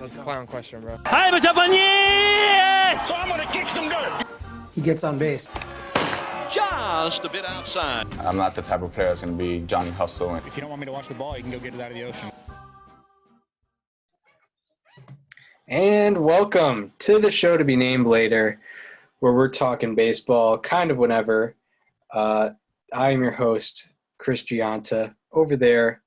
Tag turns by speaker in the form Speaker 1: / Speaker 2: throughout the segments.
Speaker 1: That's a clown question, bro.
Speaker 2: Hi, what's up on yes?
Speaker 3: So I'm gonna kick some dirt.
Speaker 4: He gets on base.
Speaker 2: Just a bit outside.
Speaker 5: I'm not the type of player that's going to be Johnny Hustle.
Speaker 3: If you don't want me to watch the ball, you can go get it out of the ocean.
Speaker 1: And welcome to the show to be named later, where we're talking baseball kind of whenever. I am your host, Chris Gianta. Over there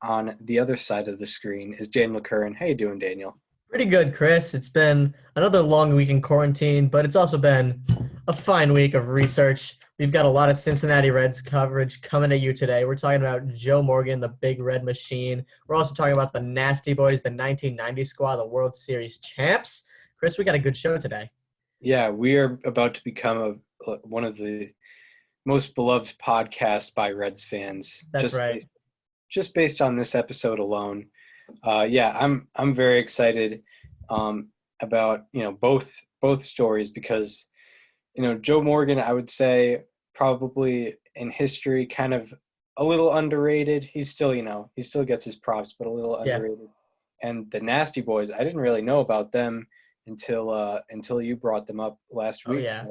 Speaker 1: on the other side of the screen is Daniel Curran. How you doing, Daniel?
Speaker 6: Pretty good, Chris. It's been another long week in quarantine, but it's also been a fine week of research. We've got a lot of Cincinnati Reds coverage coming at you today. We're talking about Joe Morgan, the Big Red Machine. We're also talking about the Nasty Boys, the 1990 squad, the World Series champs. Chris, we got a good show today.
Speaker 1: Yeah, we are about to become one of the most beloved podcasts by Reds fans.
Speaker 6: That's right.
Speaker 1: Just based on this episode alone. I'm very excited about both stories because Joe Morgan, I would say probably in history kind of a little underrated. He still gets his props, but a little underrated. And the Nasty Boys, I didn't really know about them until you brought them up last week.
Speaker 6: Oh, yeah.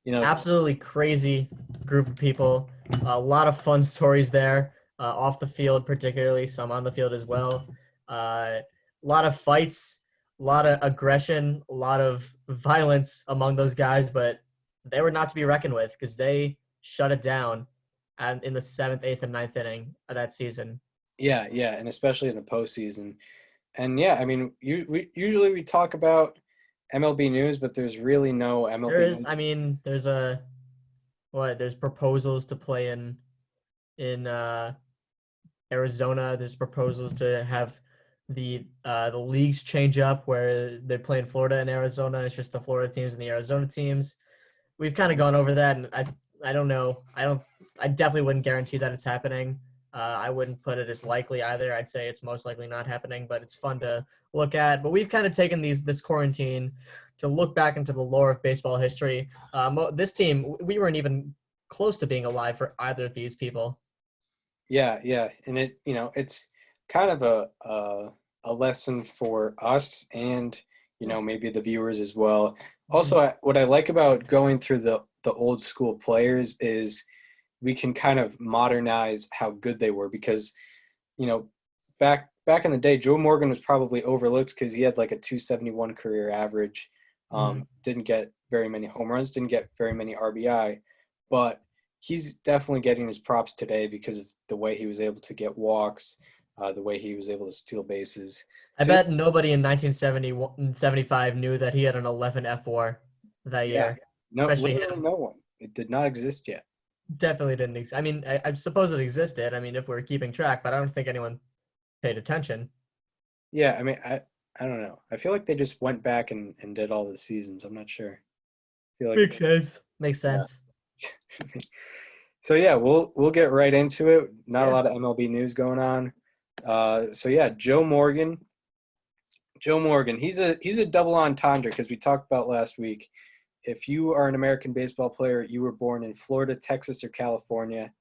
Speaker 6: So, absolutely crazy group of people. A lot of fun stories there, off the field particularly, some on the field as well. A lot of fights, a lot of aggression, a lot of violence among those guys, but they were not to be reckoned with because they shut it down in the 7th, 8th, and 9th inning of that season.
Speaker 1: Yeah, and especially in the postseason. And yeah, I mean, we usually talk about MLB news, but there's really no MLB news.
Speaker 6: There's proposals to play in Arizona. There's proposals to have the leagues change up where they're playing Florida and Arizona. It's just the Florida teams and the Arizona teams. We've kind of gone over that, and I don't know. I definitely wouldn't guarantee that it's happening. I wouldn't put it as likely either. I'd say it's most likely not happening, but it's fun to look at. But we've kind of taken this quarantine to look back into the lore of baseball history. This team, we weren't even close to being alive for either of these people. Yeah,
Speaker 1: and it's kind of a lesson for us and maybe the viewers as well. Also, what I like about going through the old school players is we can kind of modernize how good they were because, back in the day, Joe Morgan was probably overlooked because he had like a 271 career average, didn't get very many home runs, didn't get very many RBI, but he's definitely getting his props today because of the way he was able to get walks, the way he was able to steal bases.
Speaker 6: I bet nobody in 1975 knew that he had an 11 F4 that year.
Speaker 1: No, literally no one. It did not exist yet.
Speaker 6: Definitely didn't exist. I mean, I suppose it existed. I mean, if we're keeping track, but I don't think anyone paid attention.
Speaker 1: Yeah, I mean, I don't know. I feel like they just went back and did all the seasons. I'm not sure.
Speaker 6: Makes sense.
Speaker 1: Yeah. So yeah, we'll get right into it. Not a lot of MLB news going on. Joe Morgan. He's a double entendre because we talked about last week. If you are an American baseball player, you were born in Florida, Texas, or California,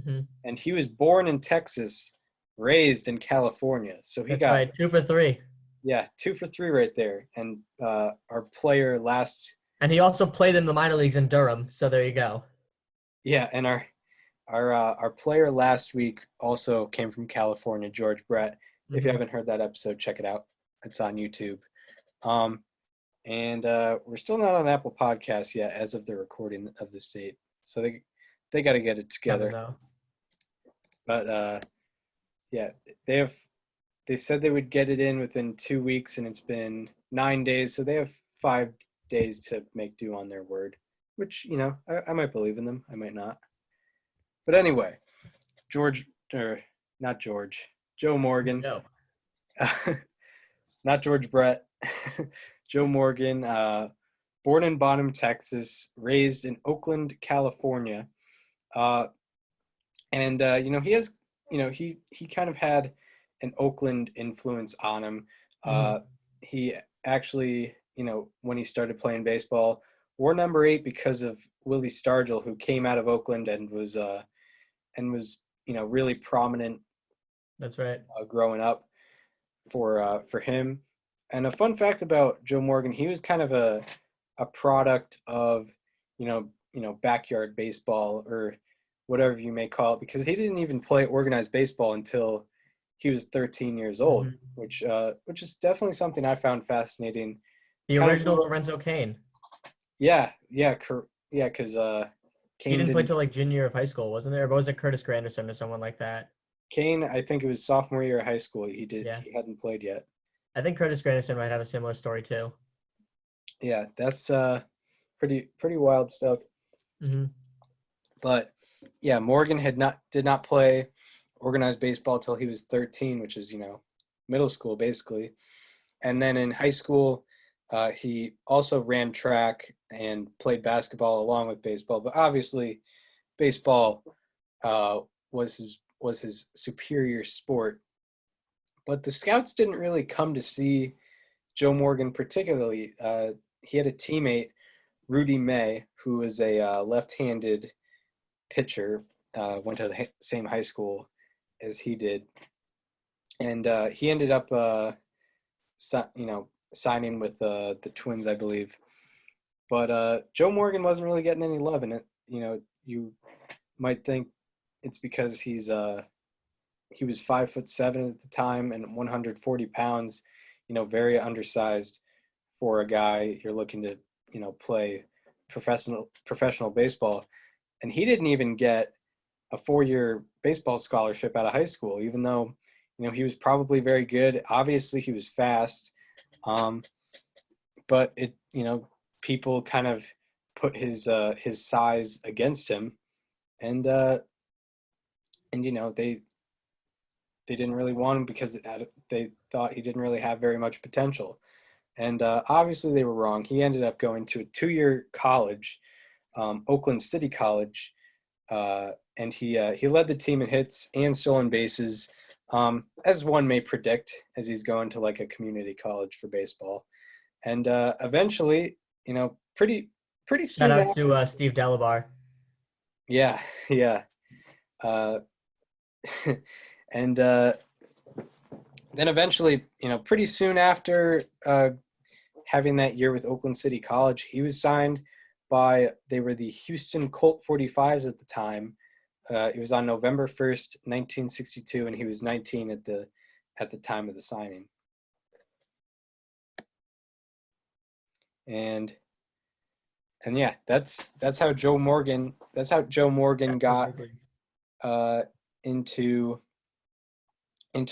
Speaker 1: and he was born in Texas, raised in California. So he got
Speaker 6: right, 2 for 3.
Speaker 1: Yeah, 2 for 3 right there. And our player last.
Speaker 6: And he also played in the minor leagues in Durham. So there you go.
Speaker 1: Yeah, and our player last week also came from California, George Brett. If you haven't heard that episode, check it out. It's on YouTube. And we're still not on Apple Podcasts yet as of the recording of this date. So they got to get it together. But they said they would get it in within 2 weeks, and it's been 9 days. So they have 5 days to make do on their word, which, I might believe in them. I might not. But anyway, Joe Morgan.
Speaker 6: No.
Speaker 1: Not George Brett. Joe Morgan, born in Bonham, Texas, raised in Oakland, California. He has, he kind of had an Oakland influence on him. He actually, when he started playing baseball, wore number 8 because of Willie Stargell, who came out of Oakland and was really prominent.
Speaker 6: That's right.
Speaker 1: Growing up for him. And a fun fact about Joe Morgan, he was kind of a product of, backyard baseball or whatever you may call it, because he didn't even play organized baseball until he was 13 years old,
Speaker 6: Mhm.
Speaker 1: which is definitely something I found fascinating.
Speaker 6: The
Speaker 1: Kind of
Speaker 6: original
Speaker 1: grew up-
Speaker 6: Lorenzo Kane.
Speaker 1: yeah, because
Speaker 6: He
Speaker 1: Kane
Speaker 6: didn't play
Speaker 1: didn't.
Speaker 6: till like junior year of high school, wasn't there? Or was it Curtis Granderson or someone like that?
Speaker 1: Kane, I think it was sophomore year of high school.
Speaker 6: Yeah.
Speaker 1: He hadn't played yet.
Speaker 6: I think Curtis Granderson might have a similar story too.
Speaker 1: Yeah, that's pretty wild stuff.
Speaker 6: Hmm.
Speaker 1: But yeah, Morgan did not play organized baseball till he was 13, which is middle school basically. And then in high school, he also ran track and played basketball along with baseball. But obviously, baseball was his superior sport. But the scouts didn't really come to see Joe Morgan particularly. He had a teammate, Rudy May, who was a left-handed pitcher, went to the same high school as he did, and he ended up, signing with the Twins, I believe. But Joe Morgan wasn't really getting any love in it. You might think it's because he was 5'7" at the time and 140 pounds. Very undersized for a guy you're looking to play professional baseball. And he didn't even get a 4-year baseball scholarship out of high school, even though, he was probably very good. Obviously, he was fast. But people kind of put his size against him, and they didn't really want him because they thought he didn't really have very much potential. And obviously, they were wrong. He ended up going to a 2-year college, Oakland City College, and he led the team in hits and stolen bases, as one may predict, as he's going to like a community college for baseball. And eventually, pretty soon
Speaker 6: Shout out
Speaker 1: after,
Speaker 6: to Steve Delabar.
Speaker 1: yeah, yeah, uh, and then eventually, pretty soon after having that year with Oakland City College, he was signed they were the Houston Colt 45s at the time. It was on November 1st, 1962, and he was 19 at the time of the signing. And yeah, that's how Joe Morgan got into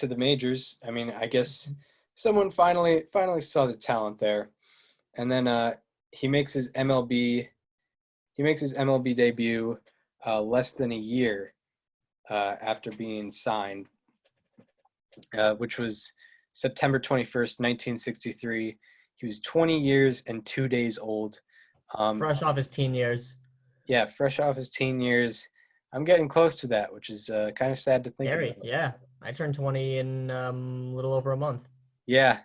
Speaker 1: the majors. I mean, I guess someone finally saw the talent there. And then he makes his MLB debut less than a year after being signed, which was September 21st, 1963. He was 20 years and 2 days old.
Speaker 6: Fresh off his teen years.
Speaker 1: Yeah, fresh off his teen years. I'm getting close to that, which is kind of sad to think
Speaker 6: Scary.
Speaker 1: about.
Speaker 6: Yeah. I turned 20 in a little over a month.
Speaker 1: Yeah.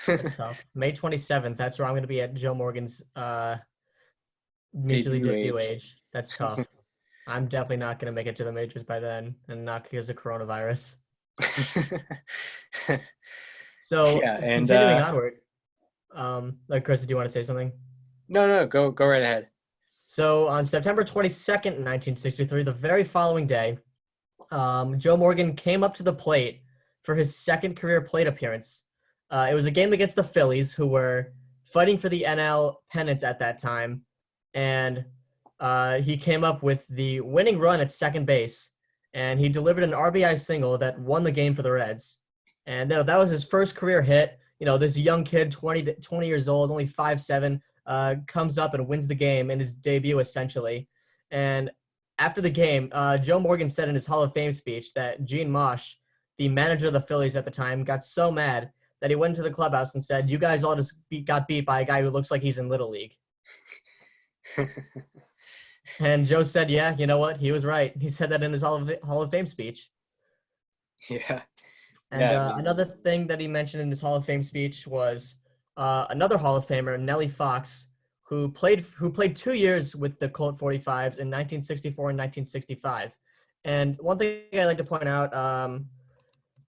Speaker 6: That's tough. May 27th. That's where I'm going to be at Joe Morgan's major league debut age. That's tough. I'm definitely not going to make it to the majors by then, and not because of coronavirus. So
Speaker 1: yeah, and
Speaker 6: continuing onward. Chris, did you want to say something?
Speaker 1: No, go right ahead.
Speaker 6: So on September 22nd, 1963, the very following day, Joe Morgan came up to the plate for his second career plate appearance. It was a game against the Phillies, who were fighting for the NL pennant at that time, and he came up with the winning run at second base, and he delivered an RBI single that won the game for the Reds. And that was his first career hit. This young kid, 20 years old, only 5'7", comes up and wins the game in his debut, essentially. And after the game, Joe Morgan said in his Hall of Fame speech that Gene Mosh, the manager of the Phillies at the time, got so mad that he went into the clubhouse and said, "You guys all just got beat by a guy who looks like he's in Little League." And Joe said, "Yeah, you know what? He was right." He said that in his Hall of Fame speech.
Speaker 1: Yeah.
Speaker 6: And another thing that he mentioned in his Hall of Fame speech was another Hall of Famer, Nellie Fox, who played 2 years with the Colt 45s in 1964 and 1965. And one thing I'd like to point out,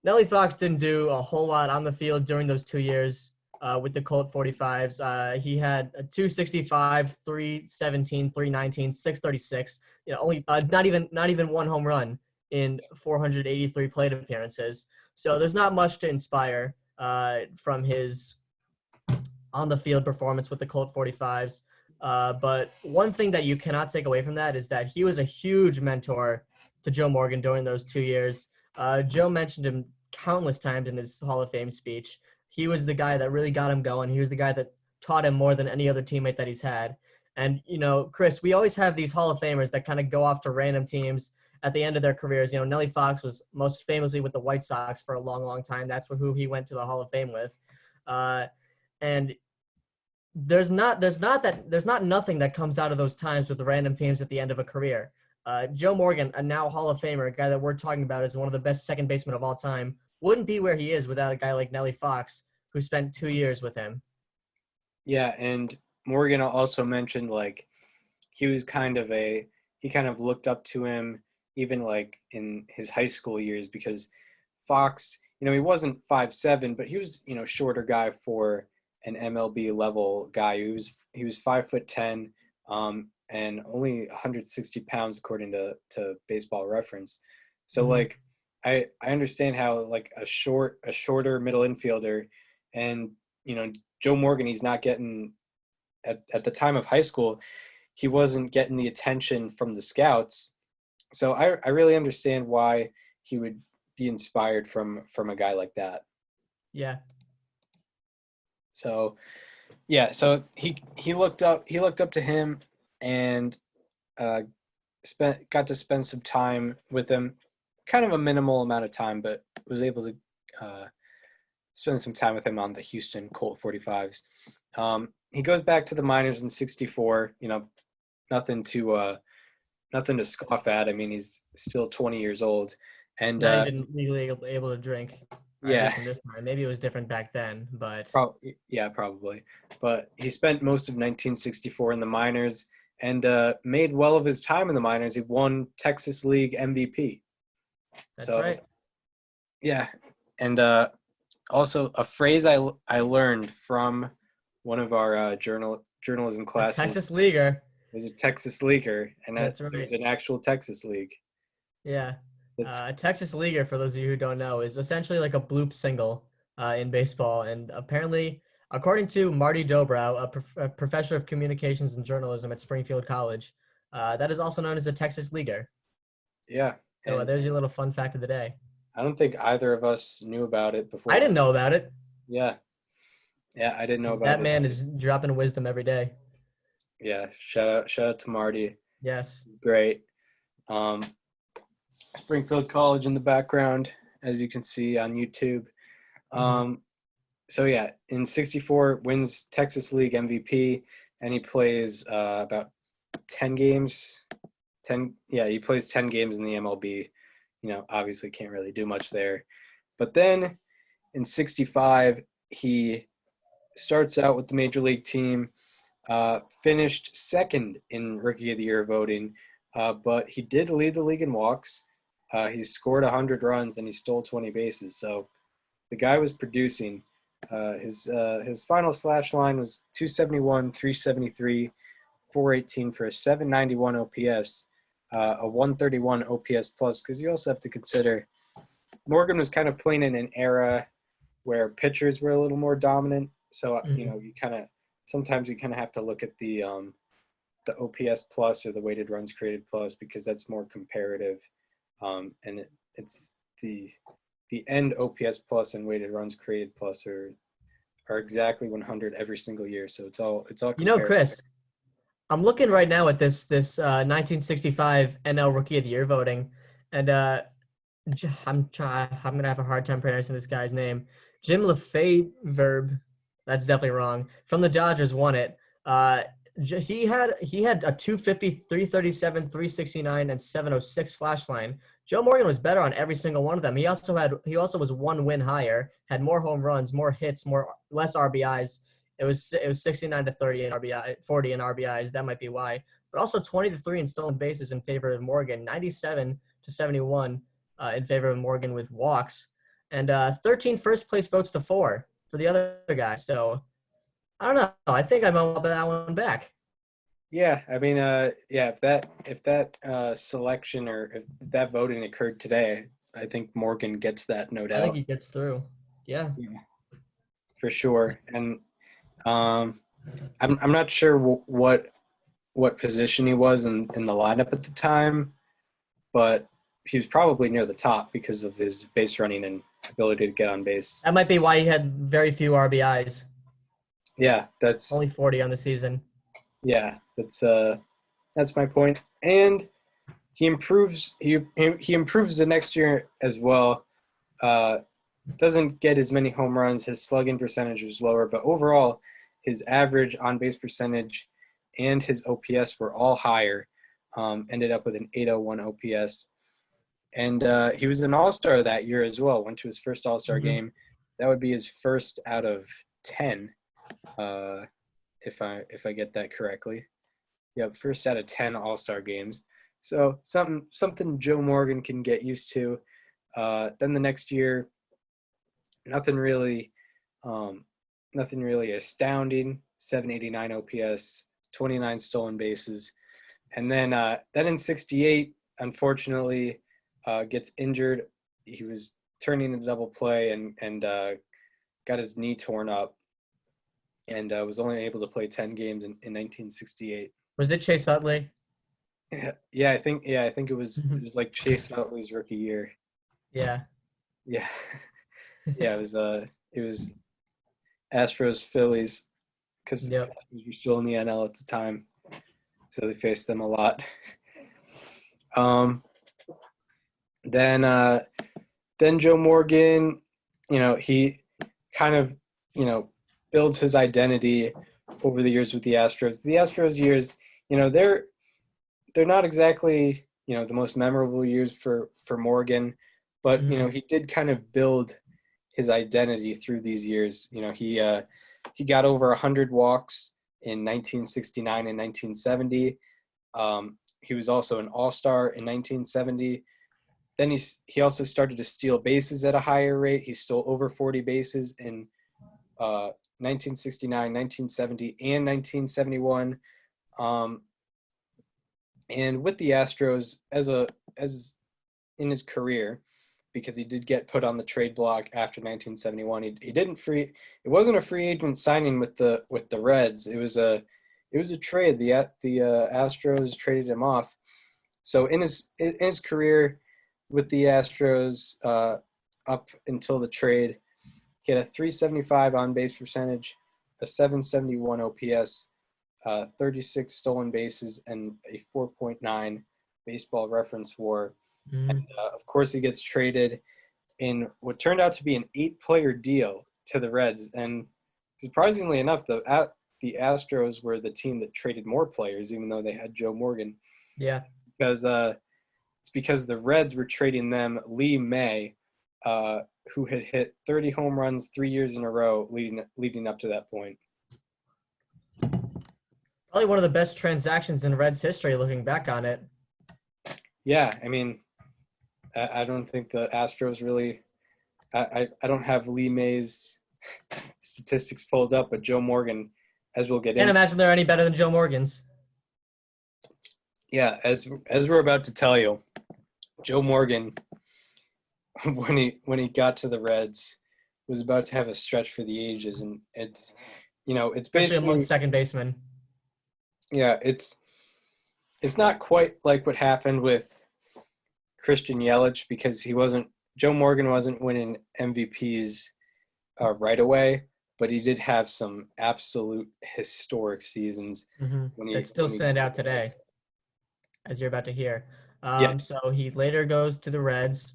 Speaker 6: Nellie Fox didn't do a whole lot on the field during those 2 years. with the Colt 45s. He had a 265, 317, 319, 636. Only not even one home run in 483 plate appearances. So there's not much to inspire from his on the field performance with the Colt 45s. But one thing that you cannot take away from that is that he was a huge mentor to Joe Morgan during those 2 years. Joe mentioned him countless times in his Hall of Fame speech. He was the guy that really got him going. He was the guy that taught him more than any other teammate that he's had. And, Chris, we always have these Hall of Famers that kind of go off to random teams at the end of their careers. Nellie Fox was most famously with the White Sox for a long, long time. That's who he went to the Hall of Fame with. And there's not nothing that comes out of those times with the random teams at the end of a career. Joe Morgan, a now Hall of Famer, a guy that we're talking about as one of the best second basemen of all time, wouldn't be where he is without a guy like Nellie Fox, who spent 2 years with him.
Speaker 1: Yeah, and Morgan also mentioned he kind of looked up to him even in his high school years, because Fox, he wasn't 5'7", but he was, shorter guy for an MLB level guy. He was 5'10", and only 160 pounds according to Baseball Reference. So I understand how a shorter middle infielder, and Joe Morgan, he's not getting at the time of high school, he wasn't getting the attention from the scouts. So I really understand why he would be inspired from a guy like that.
Speaker 6: Yeah.
Speaker 1: So he looked up to him and got to spend some time with him, kind of a minimal amount of time, but was able to spend some time with him on the Houston Colt 45s. He goes back to the minors in '64. Nothing to scoff at. I mean, he's still 20 years old, and
Speaker 6: not even legally able to drink.
Speaker 1: Yeah.
Speaker 6: This time. Maybe it was different back then, but
Speaker 1: probably. But he spent most of 1964 in the minors and made well of his time in the minors. He won Texas League MVP.
Speaker 6: That's right.
Speaker 1: Yeah, and also a phrase I learned from one of our journalism classes.
Speaker 6: Texas Leaguer.
Speaker 1: Was a Texas Leaguer, and
Speaker 6: that's right.
Speaker 1: It was an actual Texas League.
Speaker 6: Yeah. Texas Leaguer, for those of you who don't know, is essentially like a bloop single in baseball. And apparently, according to Marty Dobrow, a professor of communications and journalism at Springfield College, that is also known as a Texas Leaguer.
Speaker 1: Yeah.
Speaker 6: So there's your little fun fact of the day.
Speaker 1: I don't think either of us knew about it before.
Speaker 6: I didn't know about it.
Speaker 1: Yeah. Yeah, I didn't know about it.
Speaker 6: That man is dropping wisdom every day.
Speaker 1: Yeah, shout out to Marty.
Speaker 6: Yes.
Speaker 1: Great. Springfield College in the background, as you can see on YouTube. So yeah, in '64 wins Texas League MVP, and he plays about 10 games. He plays 10 games in the MLB. Obviously can't really do much there. But then in '65, he starts out with the major league team, finished second in Rookie of the Year voting, but he did lead the league in walks. He scored 100 runs and he stole 20 bases. So the guy was producing. His final slash line was 271, 373, 418 for a 791 OPS, a 131 OPS plus. Because you also have to consider Morgan was kind of playing in an era where pitchers were a little more dominant. So sometimes you kind of have to look at the OPS plus or the weighted runs created plus, because that's more comparative. And it's the end OPS plus and weighted runs created plus are exactly 100 every single year. So it's all comparative.
Speaker 6: Chris, I'm looking right now at this 1965 NL Rookie of the Year voting, and I'm gonna have a hard time pronouncing this guy's name. Jim Lefebvre, that's definitely wrong. From the Dodgers won it. He had a 250, 337, 369, and 706 slash line. Joe Morgan was better on every single one of them. He also was one win higher, had more home runs, more hits, less RBIs. It was 69 to 30 in RBI, 40 in RBIs. That might be why. But also 20 to 3 in stolen bases in favor of Morgan, 97 to 71 in favor of Morgan with walks, and 13 first place votes to 4 for the other guys. So I don't know. I think I'm up that one back.
Speaker 1: Yeah, I mean, if that selection or if that voting occurred today, I think Morgan gets that, no
Speaker 6: I
Speaker 1: doubt.
Speaker 6: think he gets through. Yeah.
Speaker 1: Yeah, for sure. And I'm not sure what position he was in the lineup at the time, but he was probably near the top because of his base running and ability to get on base.
Speaker 6: That might be why he had very few RBIs.
Speaker 1: Yeah, that's
Speaker 6: Only 40 on the season.
Speaker 1: yeah, that's my point. And he improves he improves the next year as well. Doesn't get as many home runs. His slugging percentage was lower, but overall his average on base percentage and his OPS were all higher. Ended up with an 801 OPS. And he was an all-star that year as well. Went to his first all-star game. That would be his first out of 10, if I get that correctly. Yep, first out of 10 all-star games. So something Joe Morgan can get used to. Then the next year, nothing really astounding. 789 OPS, 29 stolen bases, and then in '68, unfortunately, gets injured. He was turning a double play and got his knee torn up, and was only able to play 10 games in 1968.
Speaker 6: Was it Chase Utley?
Speaker 1: Yeah, I think it was like Chase Utley's rookie year.
Speaker 6: Yeah.
Speaker 1: Yeah. Yeah, it was Astros Phillies because we were still in the NL at the time, so they faced them a lot. Then Joe Morgan, he kind of builds his identity over the years with the Astros. The Astros years, they're not exactly the most memorable years for Morgan, but he did kind of build his identity through these years. He got over 100 walks in 1969 and 1970. He was also an all-star in 1970. Then he also started to steal bases at a higher rate. He stole over 40 bases in 1969, 1970, and 1971. And with the Astros, as in his career, because he did get put on the trade block after 1971. It wasn't a free agent signing with the Reds. It was a trade. The Astros traded him off. So in his career with the Astros, up until the trade, he had a 375 on base percentage, a 771 OPS, 36 stolen bases, and a 4.9 baseball reference WAR. And of course, he gets traded in what turned out to be an 8-player deal to the Reds. And surprisingly enough, the Astros were the team that traded more players, even though they had Joe Morgan.
Speaker 6: Yeah.
Speaker 1: Because it's because the Reds were trading them Lee May, who had hit 30 home runs 3 years in a row leading up to that point.
Speaker 6: Probably one of the best transactions in Reds history, looking back on it.
Speaker 1: Yeah, I mean, I don't think the Astros really I don't have Lee May's statistics pulled up, but Joe Morgan, as we'll get
Speaker 6: Can't
Speaker 1: into.
Speaker 6: imagine they're any better than Joe Morgan's.
Speaker 1: Yeah, as we're about to tell you, Joe Morgan, when he got to the Reds, was about to have a stretch for the ages, and it's basically
Speaker 6: among second baseman.
Speaker 1: Yeah, it's not quite like what happened with Christian Yelich, because Joe Morgan wasn't winning MVPs right away, but he did have some absolute historic seasons.
Speaker 6: That still stand out today, as you're about to hear.
Speaker 1: Yeah.
Speaker 6: So he later goes to the Reds.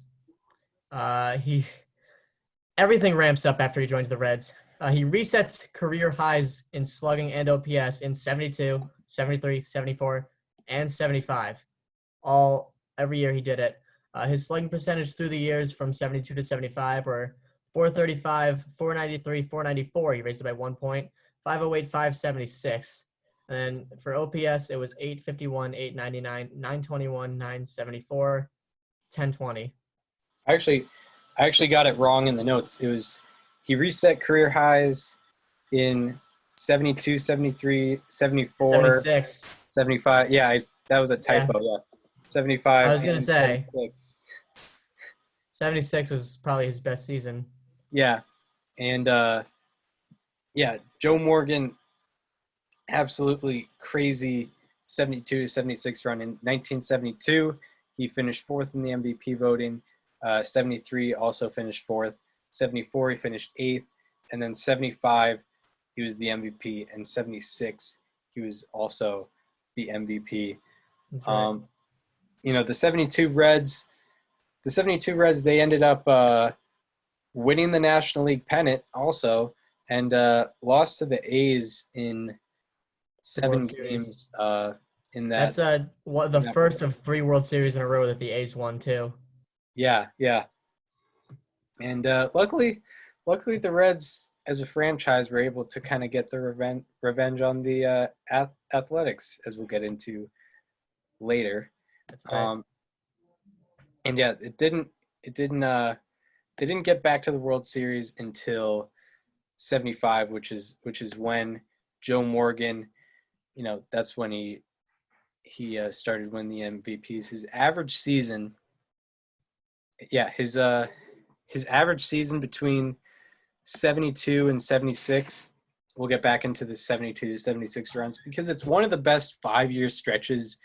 Speaker 6: Everything ramps up after he joins the Reds. He resets career highs in slugging and OPS in 72, 73, 74, and 75. Every year he did it. His slugging percentage through the years from 72 to 75 were 435, 493, 494. He raised it by 1 point. 508, 576. And for OPS, it was 851, 899, 921, 974, 1020.
Speaker 1: I actually got it wrong in the notes. It was he reset career highs in 72, 73, 74,
Speaker 6: 76.
Speaker 1: 75. Yeah, that was a typo. Yeah, 75
Speaker 6: I was gonna
Speaker 1: and
Speaker 6: say
Speaker 1: 76.
Speaker 6: 76 was probably his best season.
Speaker 1: Yeah, and yeah, Joe Morgan, absolutely crazy 72 to 76 run in 1972. He finished fourth in the MVP voting. 73 also finished fourth. 74 he finished eighth, and then 75 he was the MVP, and 76 he was also the MVP.
Speaker 6: That's right.
Speaker 1: You know, the 72 Reds, they ended up winning the National League pennant also, and lost to the A's in 7 games in that.
Speaker 6: That's the first of 3 World Series in a row that the A's won too.
Speaker 1: Yeah. And luckily the Reds as a franchise were able to kind of get the revenge on the Athletics, as we'll get into later.
Speaker 6: That's right.
Speaker 1: And yeah, they didn't get back to the World Series until 75, which is when Joe Morgan, you know, that's when he started winning the MVPs. His average season between 72 and 76, we'll get back into the 72 to 76 runs, because it's one of the best 5-year stretches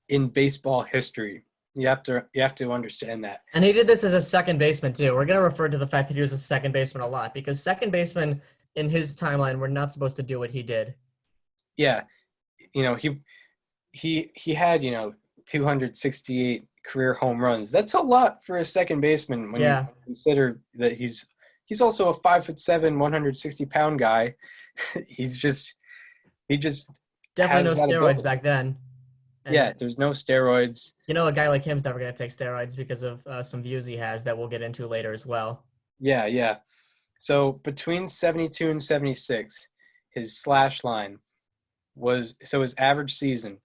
Speaker 1: in baseball history. You have to understand that.
Speaker 6: And he did this as a second baseman too. We're going to refer to the fact that he was a second baseman a lot, because second baseman in his timeline were not supposed to do what he did.
Speaker 1: Yeah. You know, he had, you know, 268 career home runs. That's a lot for a second baseman when you consider that he's also a 5'7", 160-pound guy. he just
Speaker 6: definitely no steroids back then.
Speaker 1: And yeah, there's no steroids.
Speaker 6: You know, a guy like him's never going to take steroids because of some views he has that we'll get into later as well.
Speaker 1: Yeah. So between 72 and 76, his slash line his average season,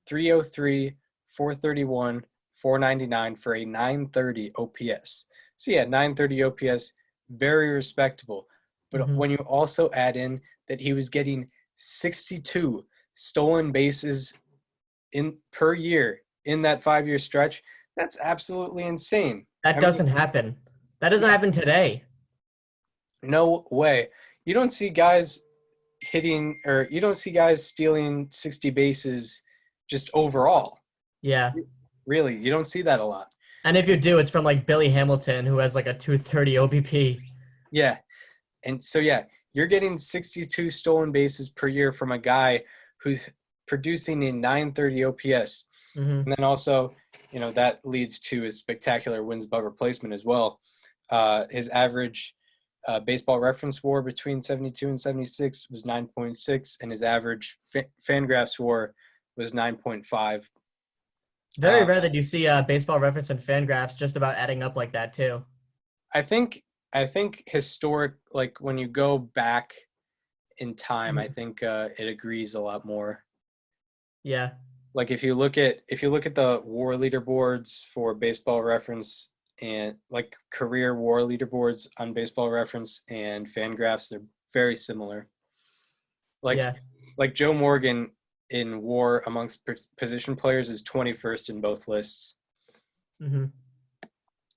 Speaker 1: 303, 431, 499 for a 930 OPS. So yeah, 930 OPS, very respectable. But when you also add in that he was getting 62 stolen bases per year in that 5-year stretch, that's absolutely insane.
Speaker 6: That doesn't happen. That doesn't happen today.
Speaker 1: No way. You don't see guys stealing 60 bases just overall.
Speaker 6: Yeah.
Speaker 1: Really, you don't see that a lot.
Speaker 6: And if you do, it's from like Billy Hamilton, who has like a 230 OBP.
Speaker 1: Yeah. And so, yeah, you're getting 62 stolen bases per year from a guy who's producing a 930 OPS. And then also, you know, that leads to his spectacular wins above replacement as well. His average baseball reference WAR between 72 and 76 was 9.6, and his average Fangraphs WAR was 9.5.
Speaker 6: Very rare that you see baseball reference and Fangraphs just about adding up like that too.
Speaker 1: I think historic, like when you go back in time, I think it agrees a lot more.
Speaker 6: Yeah.
Speaker 1: Like if you look at the WAR leaderboards for Baseball Reference and like career WAR leaderboards on Baseball Reference and Fangraphs, they're very similar. Like Joe Morgan in WAR amongst position players is 21st in both lists.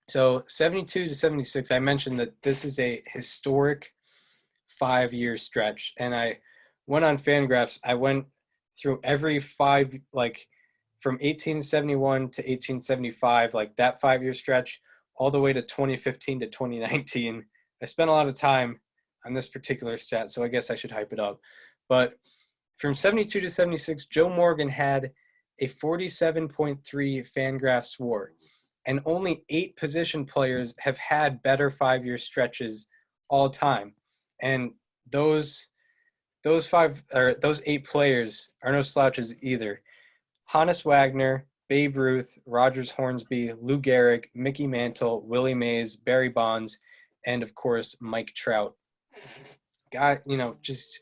Speaker 1: So 72 to 76, I mentioned that this is a historic 5-year stretch, and I went on Fangraphs. I went through every 5, like from 1871 to 1875, like that 5-year stretch, all the way to 2015 to 2019. I spent a lot of time on this particular stat, so I guess I should hype it up. But from 72 to 76, Joe Morgan had a 47.3 Fangraphs WAR, and only 8 position players have had better 5-year stretches all time. And those 8 players are no slouches either. Honus Wagner, Babe Ruth, Rogers Hornsby, Lou Gehrig, Mickey Mantle, Willie Mays, Barry Bonds, and of course Mike Trout. God, you know, just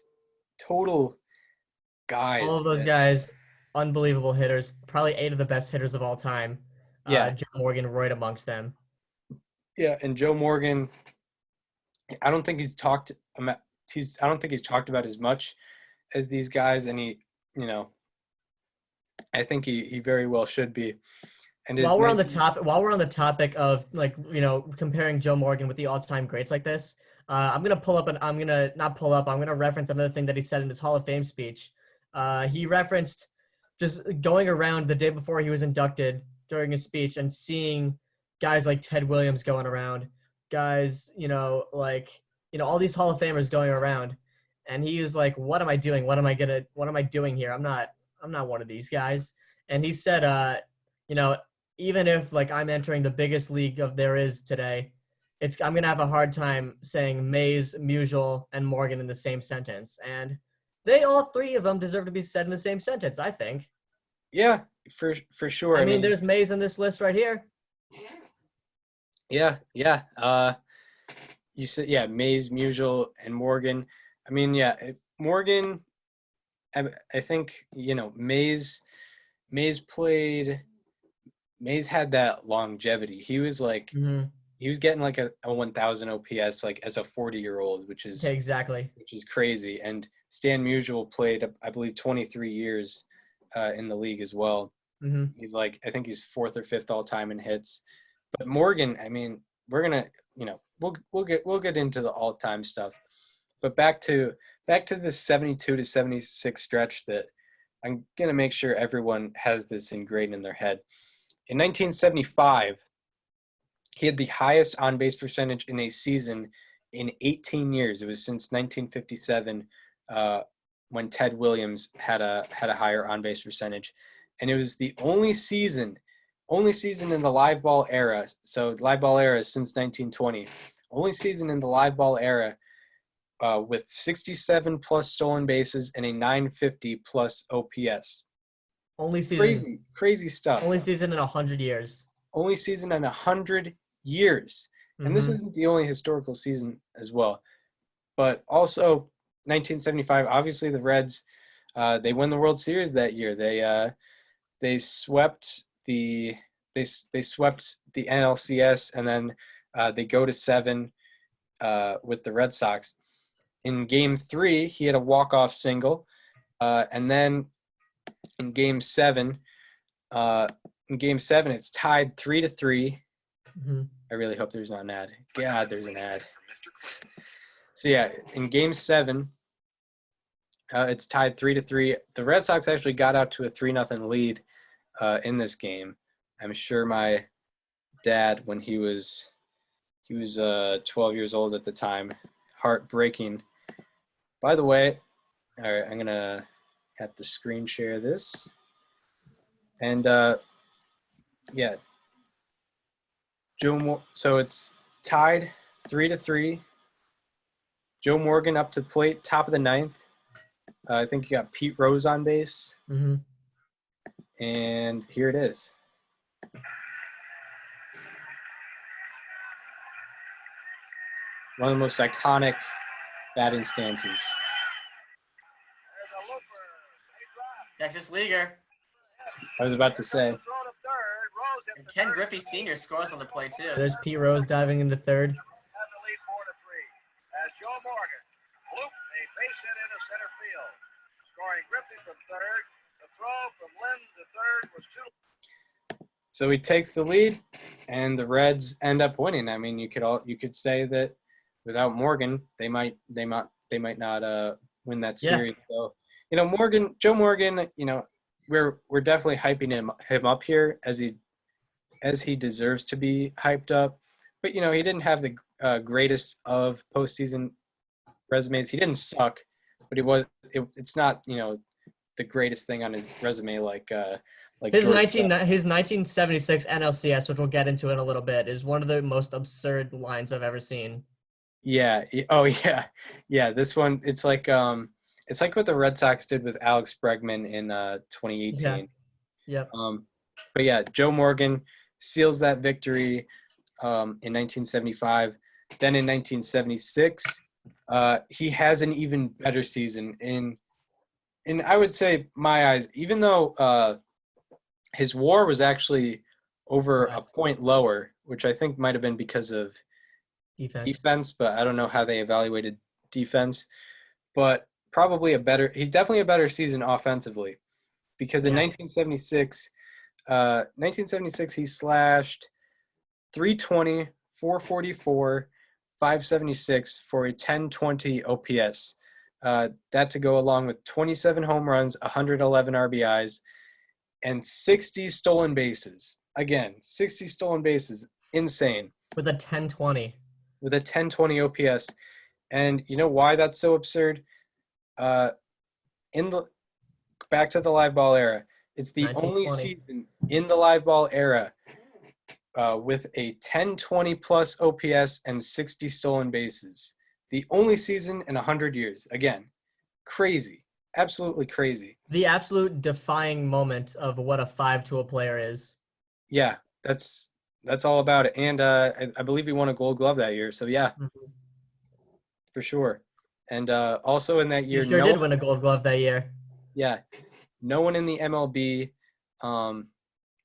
Speaker 1: total guys.
Speaker 6: All of those guys, unbelievable hitters. Probably 8 of the best hitters of all time.
Speaker 1: Yeah,
Speaker 6: Joe Morgan right amongst them.
Speaker 1: Yeah, and Joe Morgan, I don't think he's talked about as much as these guys, and you know, I think he very well should be. And
Speaker 6: While we're on the topic of comparing Joe Morgan with the all-time greats like this, I'm gonna reference another thing that he said in his Hall of Fame speech. He referenced just going around the day before he was inducted during his speech and seeing guys like Ted Williams going around, guys, all these Hall of Famers going around, and he was like, "What am I doing? What am I doing here? I'm not one of these guys." And he said, even if I'm entering the biggest league there is today, I'm gonna have a hard time saying Mays, Musial, and Morgan in the same sentence, and they all three of them deserve to be said in the same sentence, I think.
Speaker 1: Yeah, for sure.
Speaker 6: I mean, there's Mays on this list right here.
Speaker 1: Yeah. You said Mays, Musial, and Morgan. I mean, Morgan. I think Mays had that longevity. He was he was getting a 1,000 OPS as a 40-year-old, which is crazy. And Stan Musial played, I believe, 23 years in the league as well.
Speaker 6: Mm-hmm.
Speaker 1: He's I think he's 4th or 5th all time in hits. But Morgan, I mean, we're gonna we'll get into the all time stuff. But back to this 72 to 76 stretch that I'm gonna make sure everyone has this ingrained in their head. In 1975, he had the highest on-base percentage in a season in 18 years. It was since 1957 when Ted Williams had a higher on-base percentage, and it was the only season in the live ball era. So live ball era is since 1920. Only season in the live ball era with 67 plus stolen bases and a 950 plus OPS.
Speaker 6: Only season.
Speaker 1: Crazy stuff.
Speaker 6: Only season in 100 years.
Speaker 1: Only season in 100 years. And this isn't the only historical season as well. But also 1975, obviously the Reds, they won the World Series that year. They swept the NLCS, and then they go to 7 with the Red Sox. In Game 3, he had a walk-off single, and then in Game 7, it's tied 3-3.
Speaker 6: Mm-hmm.
Speaker 1: I really hope there's not an ad. God, there's an ad. So in Game 7, it's tied 3-3. The Red Sox actually got out to a 3-0 lead in this game. I'm sure my dad, when he was 12 years old at the time, heartbreaking. By the way, all right, I'm gonna have to screen share this, and so it's tied 3-3. Joe Morgan up to plate, top of the 9th. I think you got Pete Rose on base.
Speaker 6: Mm-hmm.
Speaker 1: And here it is. One of the most iconic batting stances.
Speaker 6: Texas Leaguer.
Speaker 1: I was about to say.
Speaker 6: And Ken Griffey Sr. scores on the play, too. There's Pete Rose diving into third.
Speaker 4: As Joe Morgan looped a base hit into center field, scoring Griffey from third. The throw from Lynn to third was 2.
Speaker 1: So he takes the lead, and the Reds end up winning. I mean, you could say that without Morgan, they might not win that series. So Joe Morgan, we're definitely hyping him up here as he deserves to be hyped up. But he didn't have the greatest of postseason resumes. He didn't suck, but it's not the greatest thing on his resume like
Speaker 6: his 1976 NLCS, which we'll get into in a little bit, is one of the most absurd lines I've ever seen.
Speaker 1: Yeah. Oh yeah. This one, it's like what the Red Sox did with Alex Bregman in 2018.
Speaker 6: Yeah.
Speaker 1: But yeah, Joe Morgan seals that victory in 1975. Then in 1976, he has an even better season. In I would say my eyes, even though his WAR was actually over a point lower, which I think might have been because of
Speaker 6: Defense.
Speaker 1: but I don't know how they evaluated defense. But he's definitely a better season offensively, because in
Speaker 6: Yeah.
Speaker 1: 1976 he slashed 320, 444, 576 for a 1020 OPS. That to go along with 27 home runs, 111 RBIs, and 60 stolen bases. Again, 60 stolen bases, insane.
Speaker 6: With a 1020.
Speaker 1: With a 1020 OPS. And you know why that's so absurd? Back to the live ball era. It's the only
Speaker 6: 1920.
Speaker 1: season in the live ball era with a 1020 plus OPS and 60 stolen bases. The only season in 100 years. Again, crazy. Absolutely crazy.
Speaker 6: The absolute defying moment of what a 5-tool player is.
Speaker 1: Yeah, that's all about it. And I believe he won a Gold Glove that year. So yeah, for sure. And also in that year,
Speaker 6: He sure did win a Gold Glove that year.
Speaker 1: Yeah, no one in the MLB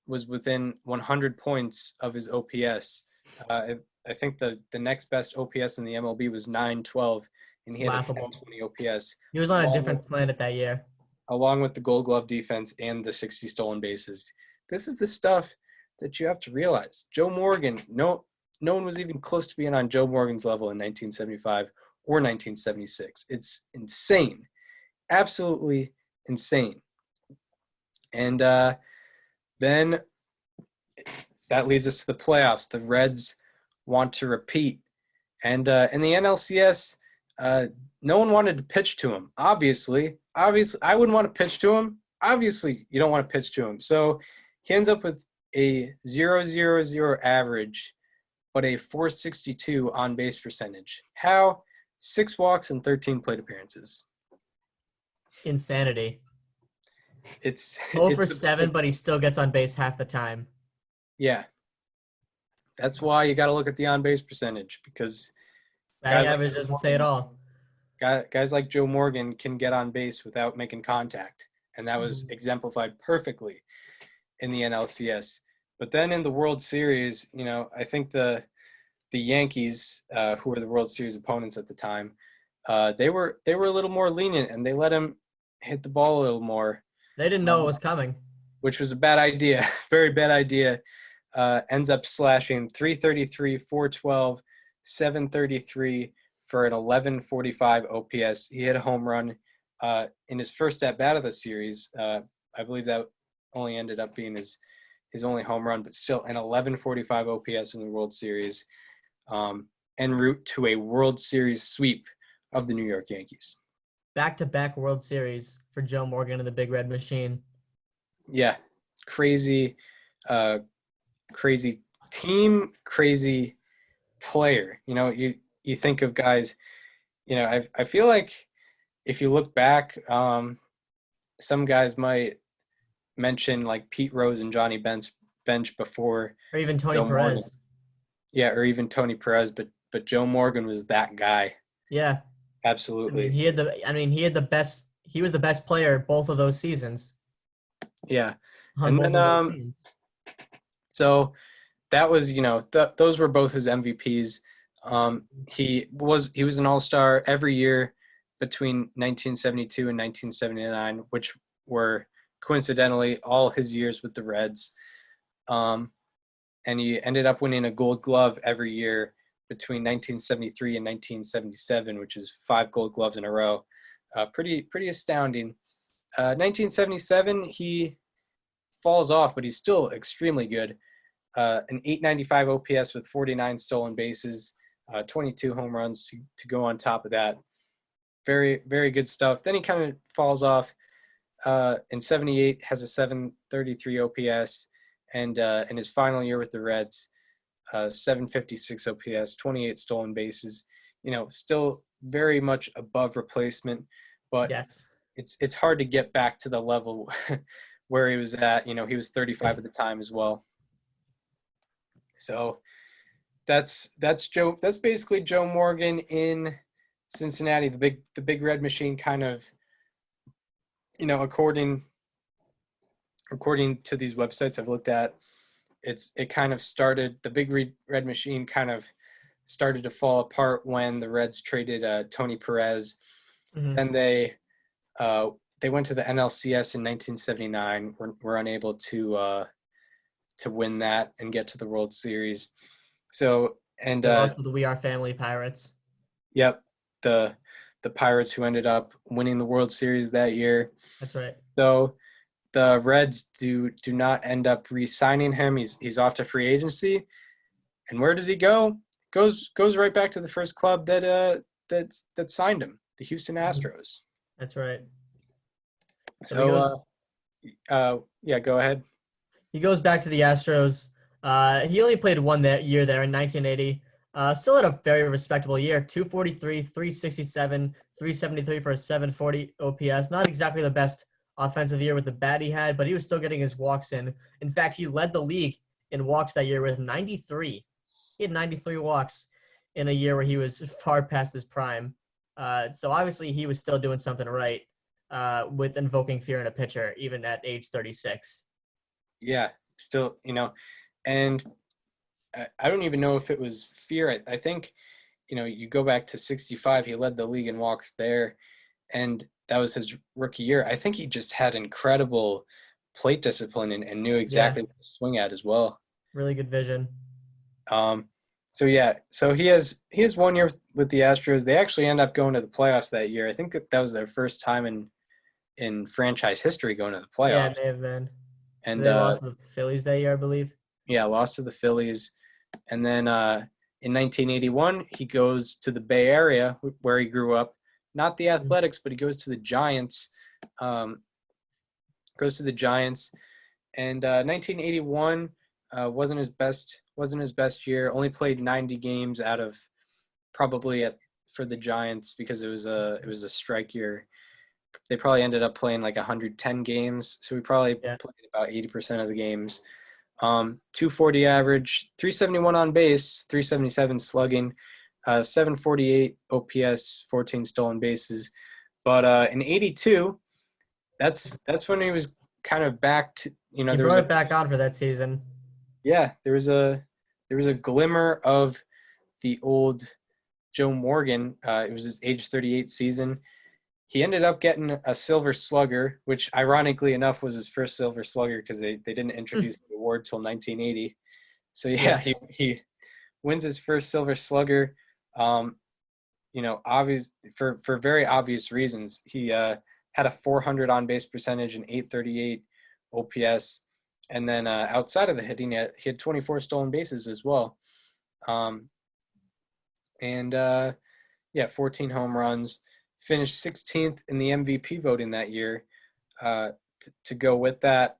Speaker 1: was within 100 points of his OPS. I think the next best OPS in the MLB was 912, and he had a 1020 OPS.
Speaker 6: He was on a different planet that year.
Speaker 1: Along with the Gold Glove defense and the 60 stolen bases. This is the stuff that you have to realize. Joe Morgan, no one was even close to being on Joe Morgan's level in 1975 or 1976. It's insane. Absolutely insane. And then that leads us to the playoffs. The Reds want to repeat. And in the NLCS, no one wanted to pitch to him. Obviously, I wouldn't want to pitch to him. Obviously, you don't want to pitch to him. So he ends up with a 0.00 average, but a 462 on-base percentage. How? 6 walks and 13 plate appearances.
Speaker 6: Insanity.
Speaker 1: It's
Speaker 6: 0 for 7, but he still gets on base half the time.
Speaker 1: Yeah. That's why you got to look at the on-base percentage, because
Speaker 6: that average doesn't say it all.
Speaker 1: Guys like Joe Morgan can get on base without making contact, and that was exemplified perfectly in the NLCS. But then in the World Series, I think the Yankees, who were the World Series opponents at the time, they were a little more lenient, and they let him hit the ball a little more.
Speaker 6: They didn't know it was coming,
Speaker 1: which was a bad idea, very bad idea. Ends up slashing 333, 412, 733 for an 1145 OPS. He hit a home run in his first at bat of the series. I believe that only ended up being his only home run, but still an 1145 OPS in the World Series, en route to a World Series sweep of the New York Yankees.
Speaker 6: Back-to-back World Series for Joe Morgan and the Big Red Machine.
Speaker 1: Yeah, crazy team, crazy player. You think of guys, I feel like if you look back, some guys might mention like Pete Rose and Johnny Bench before.
Speaker 6: Or even Tony
Speaker 1: Joe
Speaker 6: Perez.
Speaker 1: Morgan. Yeah, or even Tony Perez, but Joe Morgan was that guy.
Speaker 6: Yeah.
Speaker 1: Absolutely.
Speaker 6: He was the best player both of those seasons.
Speaker 1: Yeah.
Speaker 6: On both of those teams.
Speaker 1: So that was, those were both his MVPs. He was an all-star every year between 1972 and 1979, which were coincidentally all his years with the Reds. And he ended up winning a Gold Glove every year between 1973 and 1977, which is 5 Gold Gloves in a row. Pretty astounding. 1977, he falls off, but he's still extremely good. An 895 OPS with 49 stolen bases, 22 home runs to go on top of that. Very, very good stuff. Then he kind of falls off. In 78, has a 733 OPS, and in his final year with the Reds, 756 OPS, 28 stolen bases. Still very much above replacement, but
Speaker 6: yes,
Speaker 1: it's hard to get back to the level where he was at. He was 35 at the time as well. So that's Joe. That's basically Joe Morgan in Cincinnati. The big red machine kind of, according to these websites I've looked at, it kind of started, the big red machine kind of started to fall apart when the Reds traded Tony Perez.
Speaker 6: Mhm.
Speaker 1: Then they went to the NLCS in 1979. Were unable to win that and get to the World Series. So and
Speaker 6: They're also the We Are Family Pirates.
Speaker 1: yep, the Pirates who ended up winning the World Series that year.
Speaker 6: That's right.
Speaker 1: So the Reds do not end up re-signing him. He's off to free agency. And where does he go? Goes right back to the first club that signed him, the Houston Astros.
Speaker 6: That's right.
Speaker 1: So yeah, go ahead.
Speaker 6: He goes back to the Astros. He only played one year there in 1980. Still had a very respectable year, 243, 367, 373 for a 740 OPS. Not exactly the best offensive year with the bat he had, but he was still getting his walks in. In fact, he led the league in walks that year with 93. He had 93 walks in a year where he was far past his prime. So obviously he was still doing something right with invoking fear in a pitcher, even at age 36.
Speaker 1: Yeah, still, and I don't even know if it was fear. I think, you go back to 65, he led the league in walks there, and that was his rookie year. I think he just had incredible plate discipline and knew exactly what to swing at as well.
Speaker 6: Really good vision.
Speaker 1: So he has 1 year with the Astros. They actually end up going to the playoffs that year. I think that was their first time in franchise history going to the playoffs.
Speaker 6: Yeah, it may have been.
Speaker 1: And
Speaker 6: they lost to the Phillies that year, I believe.
Speaker 1: Yeah, lost to the Phillies. And then in 1981, he goes to the Bay Area where he grew up. Not the Athletics, but he goes to the Giants. And 1981 wasn't his best year. Only played 90 games out of probably for the Giants because it was a strike year. They probably ended up playing like 110 games, so we probably played about 80% of the games. 240 average, 371 on base, 377 slugging, 748 OPS, 14 stolen bases. But in 82, that's when he was kind of back to,
Speaker 6: He brought it back on for that season.
Speaker 1: Yeah, there was a glimmer of the old Joe Morgan. It was his age 38 season. He ended up getting a Silver Slugger, which ironically enough was his first Silver Slugger because they didn't introduce the award till 1980. So he wins his first Silver Slugger. Obvious for very obvious reasons. He had a 400 on base percentage and 838 OPS, and then outside of the hitting, he had 24 stolen bases as well. 14 home runs. Finished 16th in the MVP voting that year to go with that.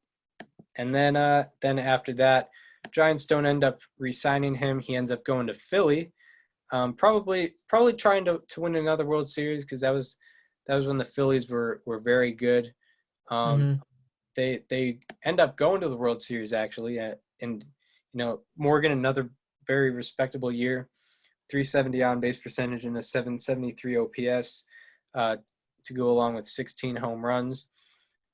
Speaker 1: And then after that, Giants don't end up re-signing him. He ends up going to Philly, probably trying to win another World Series because that was when the Phillies were very good. They end up going to the World Series actually, and Morgan, another very respectable year, 370 on base percentage and a 773 OPS. To go along with 16 home runs.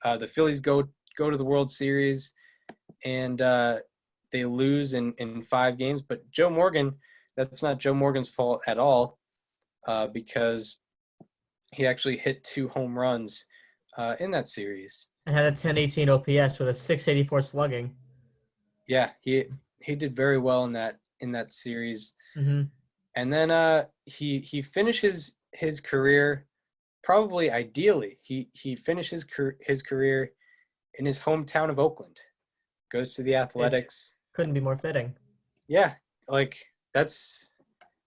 Speaker 1: The Phillies go to the World Series, and they lose in 5 games. But Joe Morgan, that's not Joe Morgan's fault at all, because he actually hit 2 home runs in that series.
Speaker 6: And had a 1018 OPS with a 684 slugging.
Speaker 1: Yeah, he did very well in that series.
Speaker 6: Mm-hmm.
Speaker 1: And then he finishes his career. Probably ideally, he finishes his career in his hometown of Oakland. Goes to the Athletics.
Speaker 6: Couldn't be more fitting.
Speaker 1: Yeah, like that's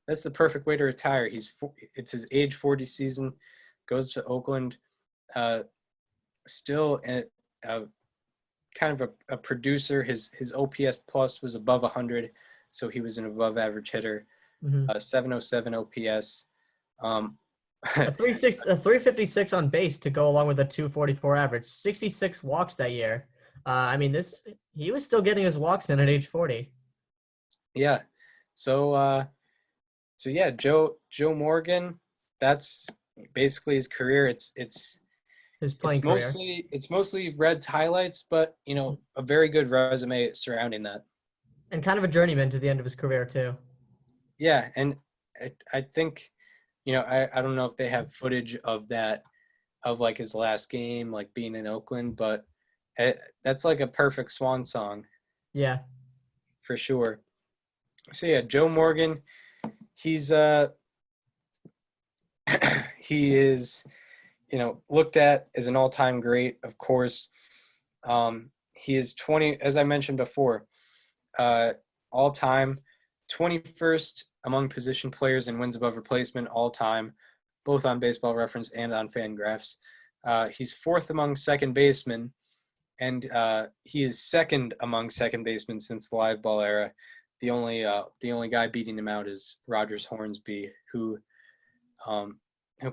Speaker 1: the perfect way to retire. It's his age 40 season. Goes to Oakland. Still kind of a producer. His OPS plus was above 100, so he was an above average hitter. 707 OPS.
Speaker 6: A 356 on base to go along with a 244 average. 66 walks that year. He was still getting his walks in at age 40.
Speaker 1: Yeah. So Joe Morgan, that's basically his career. It's
Speaker 6: his playing career.
Speaker 1: It's mostly Reds highlights, but a very good resume surrounding that.
Speaker 6: And kind of a journeyman to the end of his career too.
Speaker 1: Yeah, and I think, I don't know if they have footage of that, of like his last game, like being in Oakland, but that's like a perfect swan song
Speaker 6: Yeah.
Speaker 1: for sure. So yeah, Joe Morgan, he's he is, looked at as an all-time great, of course. He is 20, as I mentioned before, all-time 21st among position players in wins above replacement all-time, both on Baseball Reference and on Fangraphs. He's fourth among second basemen, and he is second among second basemen since the live ball era. The only guy beating him out is Rogers Hornsby, who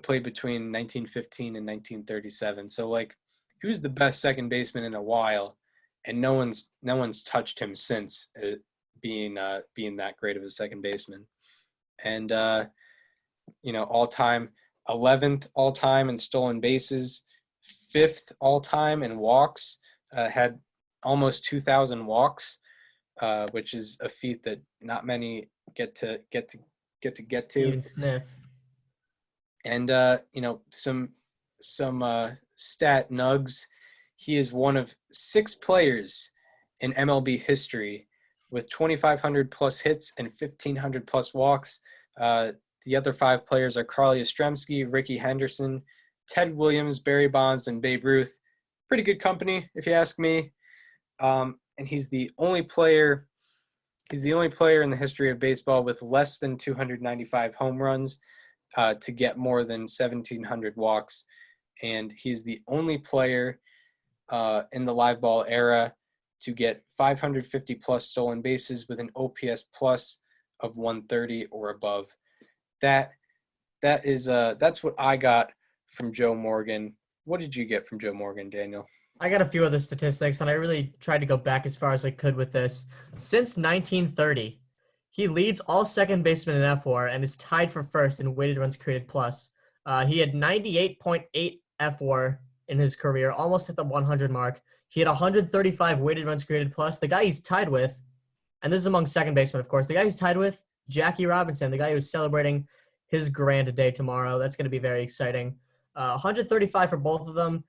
Speaker 1: played between 1915 and 1937. So like, he was the best second baseman in a while, and no one's touched him since, being that great of a second baseman. And all time 11th all time in stolen bases, 5th all time in walks. Had almost 2,000 walks, which is a feat that not many get to.
Speaker 6: Even sniff.
Speaker 1: And some stat nugs. He is one of 6 players in MLB history with 2,500 plus hits and 1,500 plus walks. The other 5 players are Carl Yastrzemski, Rickey Henderson, Ted Williams, Barry Bonds, and Babe Ruth. Pretty good company, if you ask me. And he's the only player in the history of baseball with less than 295 home runs to get more than 1,700 walks. And he's the only player in the live ball era to get 550 plus stolen bases with an OPS plus of 130 or above. That's what I got from Joe Morgan. What did you get from Joe Morgan, Daniel?
Speaker 6: I got a few other statistics, and I really tried to go back as far as I could with this. Since 1930, he leads all second basemen in F4 and is tied for first in weighted runs created plus. He had 98.8 F4 in his career, almost at the 100 mark. He had 135 weighted runs created plus. The guy he's tied with, and this is among second basemen, of course, the guy he's tied with, Jackie Robinson, the guy who's celebrating his grand day tomorrow. That's going to be very exciting. 135 for both of them.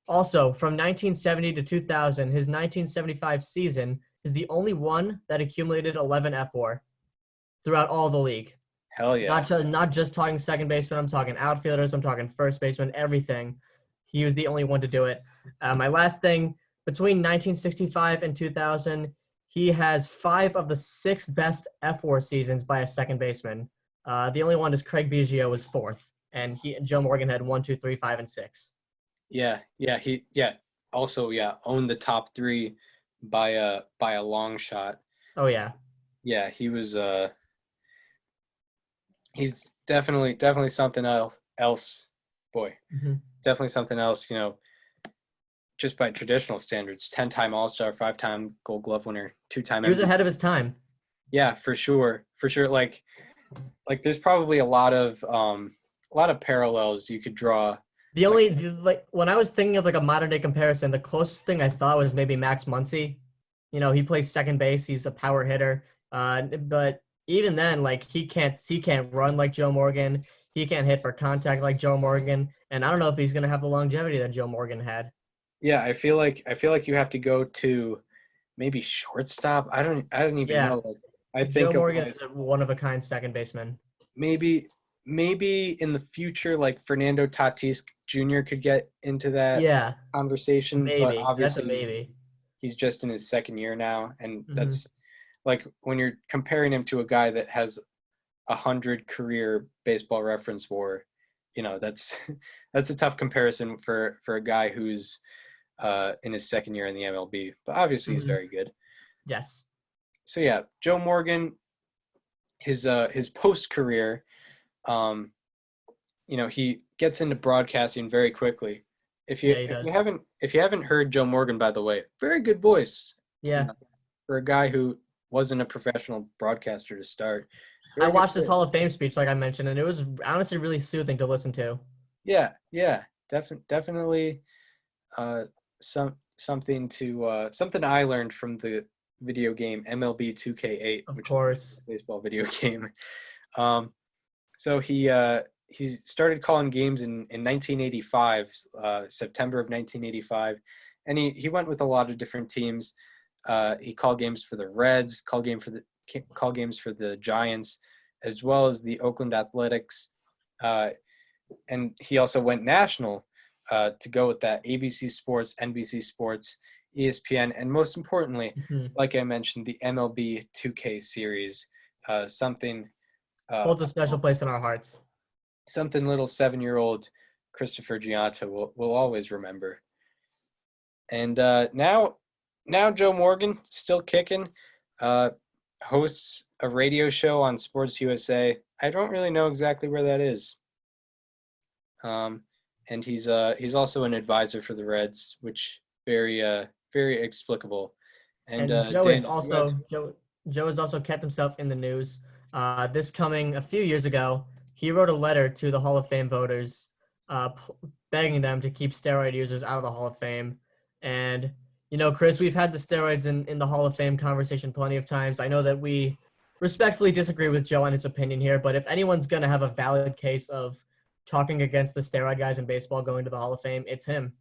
Speaker 6: Also, from 1970 to 2000, his 1975 season is the only one that accumulated 11 F4 throughout all the league.
Speaker 1: Hell yeah.
Speaker 6: Not just talking second baseman, I'm talking outfielders, I'm talking first baseman, everything. He was the only one to do it. My last thing, between 1965 and 2000, he has 5 of the 6 best F4 seasons by a second baseman. The only one is Craig Biggio was 4th, and Joe Morgan had 1, 2, 3, 5, and 6.
Speaker 1: Yeah. He also owned the top 3 by a long shot.
Speaker 6: Oh yeah.
Speaker 1: Yeah, he was he's definitely something else. Boy.
Speaker 6: Mm-hmm.
Speaker 1: Definitely something else, just by traditional standards. 10-time All-Star, 5-time Gold Glove winner, 2-time
Speaker 6: He was
Speaker 1: MVP.
Speaker 6: ahead of his time.
Speaker 1: Yeah, for sure. Like there's probably a lot of parallels you could draw.
Speaker 6: When I was thinking of like a modern day comparison, the closest thing I thought was maybe Max Muncy. He plays second base. He's a power hitter. But even then, like he can't run like Joe Morgan. He can't hit for contact like Joe Morgan. And I don't know if he's gonna have the longevity that Joe Morgan had.
Speaker 1: Yeah, I feel like you have to go to maybe shortstop. I don't even know. Like, I think
Speaker 6: Joe Morgan is a one of a kind second baseman.
Speaker 1: Maybe in the future, like Fernando Tatis Jr. could get into that conversation.
Speaker 6: Maybe.
Speaker 1: But obviously,
Speaker 6: that's a maybe.
Speaker 1: He's just in his second year now, and that's like when you're comparing him to a guy that has 100 career Baseball Reference WAR. That's a tough comparison for a guy who's in his second year in the MLB. But obviously, he's very good.
Speaker 6: Yes.
Speaker 1: So yeah, Joe Morgan, his post career, he gets into broadcasting very quickly. If you haven't heard Joe Morgan, by the way, very good voice.
Speaker 6: Yeah.
Speaker 1: For a guy who wasn't a professional broadcaster to start.
Speaker 6: I watched his Hall of Fame speech, like I mentioned, and it was honestly really soothing to listen to.
Speaker 1: Yeah, definitely something I learned from the video game, MLB 2K8,
Speaker 6: Of
Speaker 1: which
Speaker 6: course.
Speaker 1: is a baseball video game. So he started calling games in 1985, September of 1985, and he went with a lot of different teams. He called games for the Reds, called games for the Giants, as well as the Oakland Athletics, and he also went national to go with that. ABC Sports, NBC Sports, ESPN, and most importantly, like I mentioned, the MLB 2K series, something
Speaker 6: Holds a special place in our hearts.
Speaker 1: Something little 7-year-old Christopher Gianta will always remember. And now Joe Morgan, still kicking, hosts a radio show on Sports USA. I don't really know exactly where that is. And he's also an advisor for the Reds, which very explicable. And
Speaker 6: Joe has also kept himself in the news. This coming a few years ago, he wrote a letter to the Hall of Fame voters, begging them to keep steroid users out of the Hall of Fame. And Chris, we've had the steroids in the Hall of Fame conversation plenty of times. I know that we respectfully disagrry with Joe on his opinion here, but if anyone's going to have a valid case of talking against the steroid guys in baseball going to the Hall of Fame, it's him.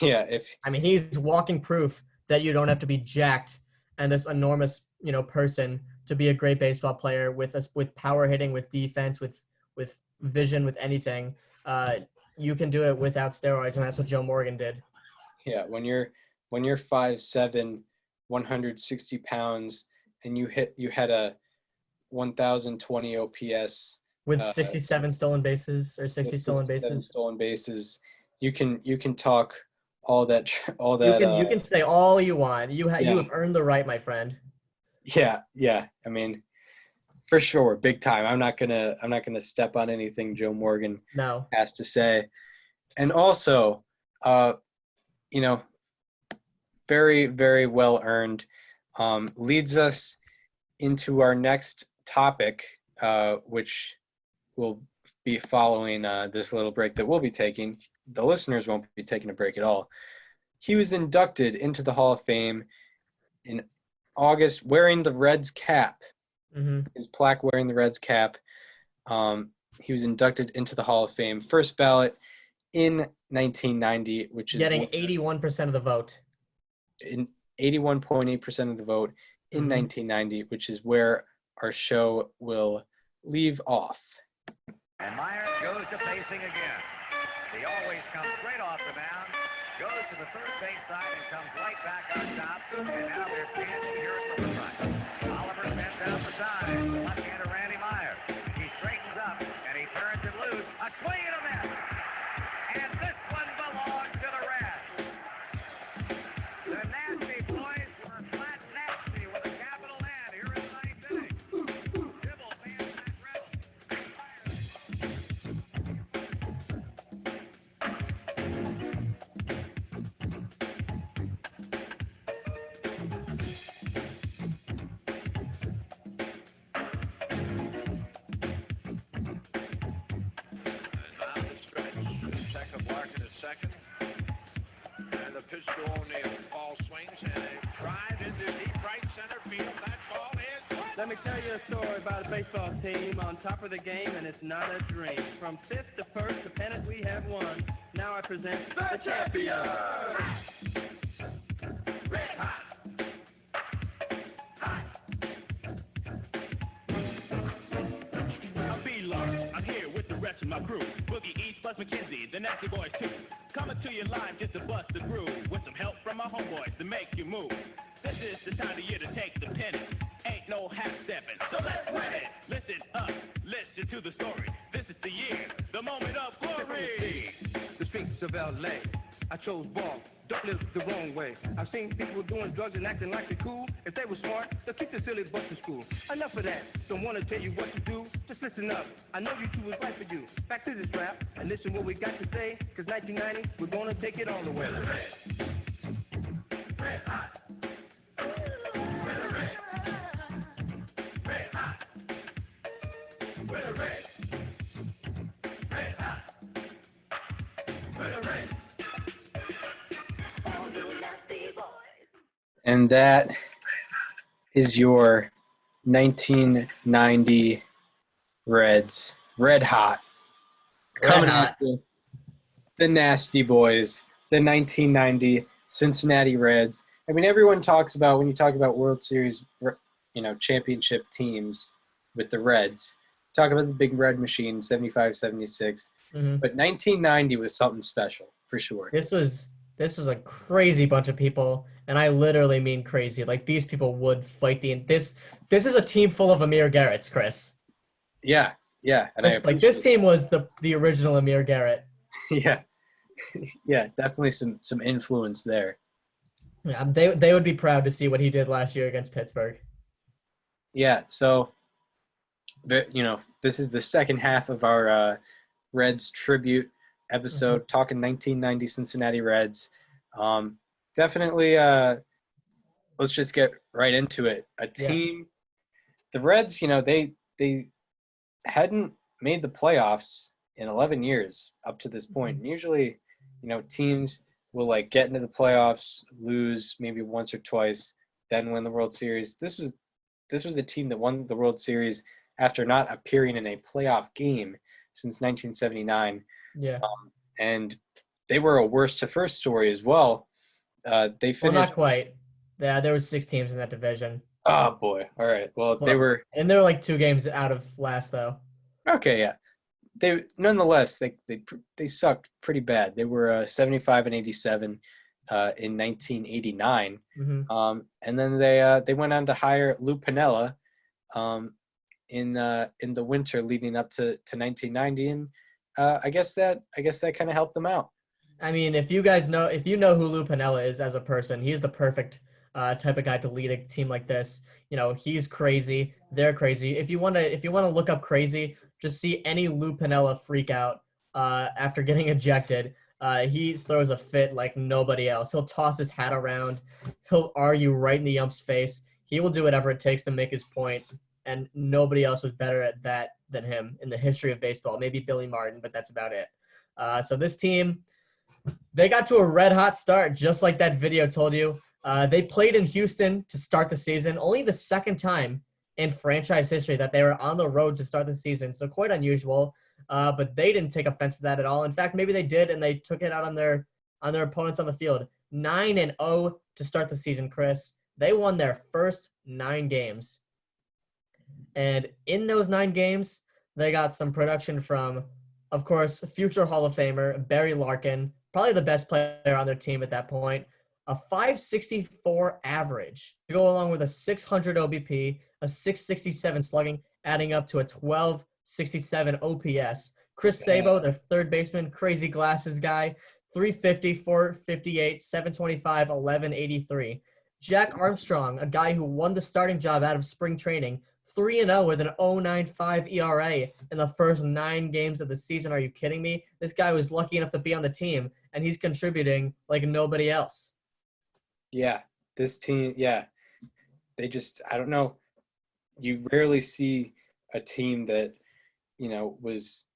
Speaker 1: Yeah,
Speaker 6: he's walking proof that you don't have to be jacked and this enormous, person to be a great baseball player with power hitting, with defense, with vision, with anything. You can do it without steroids, and that's what Joe Morgan did.
Speaker 1: Yeah, when you're 5'7", 160 pounds, and you had a 1,020 OPS
Speaker 6: with 67 stolen bases or 60 stolen bases.
Speaker 1: You can talk all that.
Speaker 6: You can say all you want. You have earned the right, my friend.
Speaker 1: Yeah. I mean, for sure, big time. I'm not gonna step on anything Joe Morgan has to say, and also, very, very well earned. Leads us into our next topic, which will be following this little break that we'll be taking. The listeners won't be taking a break at all. He was inducted into the Hall of Fame in August wearing the Reds cap. His plaque wearing the Reds cap. He was inducted into the Hall of Fame, first ballot in 1990, which is
Speaker 6: getting 81% of the vote.
Speaker 1: In 81.8% of the vote in 1990, which is where our show will leave off.
Speaker 4: And Myers goes to facing again. He always comes straight off the mound, goes to the third base side and comes right back on top. And now they're chanting here from the front. Oliver sends out the side. Left-hander Randy Myers. He straightens up and he turns it loose. A swing and a miss. And this one belongs to the Reds. The Nasty Boys were flat nasty with a capital N here in the ninth inning. Dibble fans that rebel. Second, and the pitch to O'Neal. Ball swings and a drive into deep right center field. That ball is.
Speaker 7: Let me tell you a story about a baseball team on top of the game, and it's not a dream. From fifth to first, the pennant we have won. Now I present the champion.
Speaker 4: Red hot.
Speaker 7: I'm B-Lark. I'm here with the rest of my crew. Boogie East plus McKenzie, the Nasty Boys too. Coming to your line just to bust the groove with some help from my homeboys to make you move. This is the time of year to take the pennant. Ain't no half-stepping, so let's win it. Listen up, listen to the story. This is the year, the moment of glory.
Speaker 8: The streets of L.A. I chose ball. Don't live the wrong way. I've seen people doing drugs and acting like they're cool. If they were smart, they'll keep the silly butts in school. Enough of that. Don't want to tell you what to do. Just listen up. I know you two is right for you. Back to this rap and listen what we got to say. Cause 1990, we're gonna take it all the way.
Speaker 4: Red hot. Red hot. Red red. Red hot. Red red.
Speaker 1: And that is your 1990 Reds? Red hot. Coming
Speaker 6: hot.
Speaker 1: at you. The Nasty Boys, the 1990 Cincinnati Reds. I mean, everyone talks about, when you talk about World Series, championship teams with the Reds, talk about the big red machine, 75, 76.
Speaker 6: Mm-hmm.
Speaker 1: But 1990 was something special, for sure.
Speaker 6: This was a crazy bunch of people, and I literally mean crazy. Like, these people would fight this is a team full of Amir Garretts, Chris.
Speaker 1: Yeah. And
Speaker 6: this team was the original Amir Garrett.
Speaker 1: Yeah, definitely some influence there.
Speaker 6: Yeah, they would be proud to see what he did last year against Pittsburgh.
Speaker 1: Yeah, so, this is the second half of our Reds tribute episode, talking 1990 Cincinnati Reds. Definitely, let's just get right into it. A team, the Reds, they hadn't made the playoffs in 11 years up to this point. And usually, teams will get into the playoffs, lose maybe once or twice, then win the World Series. This was a team that won the World Series after not appearing in a playoff game since 1979.
Speaker 6: Yeah.
Speaker 1: And they were a worst to first story as well. They finished. Well,
Speaker 6: not quite. Yeah, there was 6 teams in that division.
Speaker 1: Oh boy. All right. Well,
Speaker 6: close.
Speaker 1: they
Speaker 6: were 2 games out of last though.
Speaker 1: Okay. Yeah. They nonetheless they sucked pretty bad. They were 75 and 87 in 1989, and then they went on to hire Lou Piniella in the winter leading up to 1990, and I guess that kind of helped them out.
Speaker 6: I mean, if you know who Lou Piniella is as a person, he's the perfect type of guy to lead a team like this. He's crazy. They're crazy. If you want to look up crazy, just see any Lou Piniella freak out after getting ejected. He throws a fit like nobody else. He'll toss his hat around. He'll argue right in the ump's face. He will do whatever it takes to make his point, and nobody else was better at that than him in the history of baseball. Maybe Billy Martin, but that's about it. So this team, they got to a red-hot start, just like that video told you. They played in Houston to start the season, only the second time in franchise history that they were on the road to start the season, so quite unusual. But they didn't take offense to that at all. In fact, maybe they did, and they took it out on their opponents on the field. 9-0 to start the season, Chris. They won their first 9 games. And in those 9 games, they got some production from, of course, future Hall of Famer Barry Larkin, probably the best player on their team at that point. A .564 average to go along with a .600 OBP, a .667 slugging, adding up to a .1267 OPS. Chris Sabo, their third baseman, crazy glasses guy, 350, 458, 725, 1183. Jack Armstrong, a guy who won the starting job out of spring training, 3-0 with an .095 ERA in the first 9 games of the season. Are you kidding me? This guy was lucky enough to be on the team, and he's contributing like nobody else.
Speaker 1: Yeah, this team, they just, I don't know. You rarely see a team that, was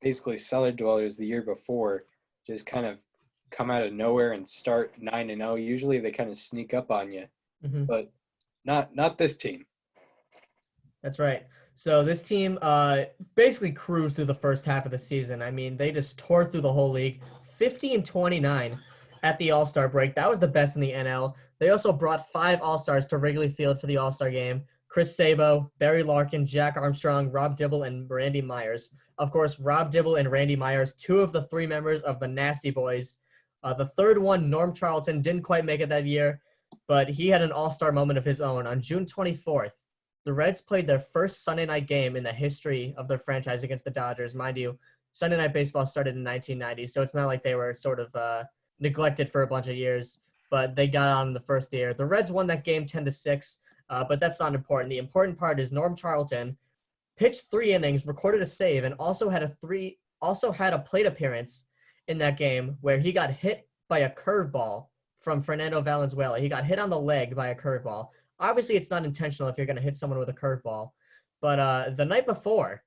Speaker 1: basically cellar dwellers the year before just kind of come out of nowhere and start 9-0. Usually they kind of sneak up on you, but not this team.
Speaker 6: That's right. So this team basically cruised through the first half of the season. I mean, they just tore through the whole league, 50-29 at the All-Star break. That was the best in the NL. They also brought 5 All-Stars to Wrigley Field for the All-Star game. Chris Sabo, Barry Larkin, Jack Armstrong, Rob Dibble, and Randy Myers. Of course, Rob Dibble and Randy Myers, 2 of the 3 members of the Nasty Boys. The third one, Norm Charlton, didn't quite make it that year, but he had an all-star moment of his own. On June 24th, the Reds played their first Sunday night game in the history of their franchise against the Dodgers. Mind you, Sunday Night Baseball started in 1990, so it's not like they were sort of neglected for a bunch of years, but they got on in the first year. The Reds won that game 10-6, but that's not important. The important part is Norm Charlton pitched 3 innings, recorded a save, and also had a plate appearance in that game where he got hit by a curveball from Fernando Valenzuela. He got hit on the leg by a curveball. Obviously, it's not intentional if you're going to hit someone with a curveball. But the night before,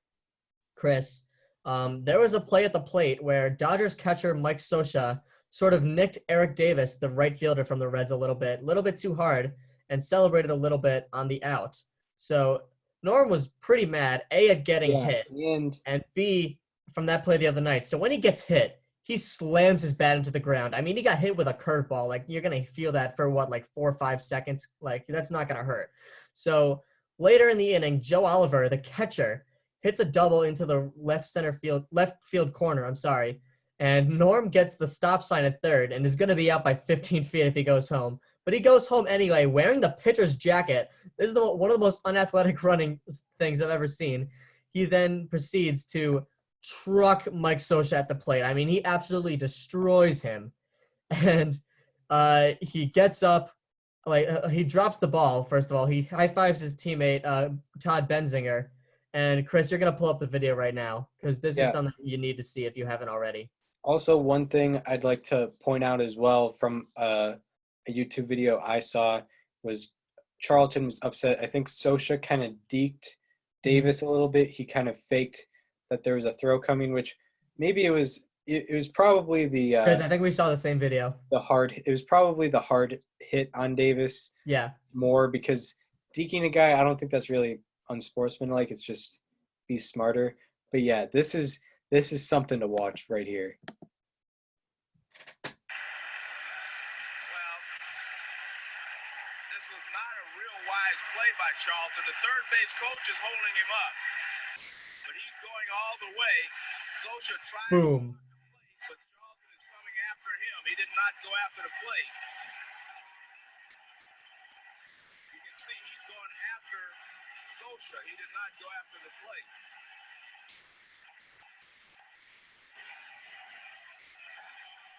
Speaker 6: Chris, there was a play at the plate where Dodgers catcher Mike Scioscia sort of nicked Eric Davis, the right fielder from the Reds, a little bit too hard. and celebrated a little bit on the out. So Norm was pretty mad, A, at getting hit, and B, from that play the other night. So when he gets hit, he slams his bat into the ground. I mean, he got hit with a curveball. Like, you're going to feel that for, 4 or 5 seconds? Like, that's not going to hurt. So later in the inning, Joe Oliver, the catcher, hits a double into the left field corner, and Norm gets the stop sign at third and is going to be out by 15 feet if he goes home. But he goes home anyway, wearing the pitcher's jacket. This is one of the most unathletic running things I've ever seen. He then proceeds to truck Mike Scioscia at the plate. I mean, he absolutely destroys him. And he gets up, he drops the ball, first of all. He high-fives his teammate, Todd Benzinger. And, Chris, you're going to pull up the video right now because this is something you need to see if you haven't already.
Speaker 1: Also, one thing I'd like to point out as well from a YouTube video I saw was Charlton was upset. I think Scioscia kind of deked Davis a little bit. He kind of faked that there was a throw coming, which maybe it was probably the
Speaker 6: Chris, I think we saw the same video.
Speaker 1: It was probably the hard hit on Davis.
Speaker 6: Yeah.
Speaker 1: More because deking a guy, I don't think that's really unsportsmanlike. It's just be smarter. But yeah, this is something to watch right here.
Speaker 7: Well, this was not a real wise play by Charlton. The third base coach is holding him up. But he's going all the way. Scioscia tries
Speaker 6: Boom.
Speaker 7: but Charlton is coming after him. He did not go after the plate. You can see he's going after Scioscia. He did not go after the plate.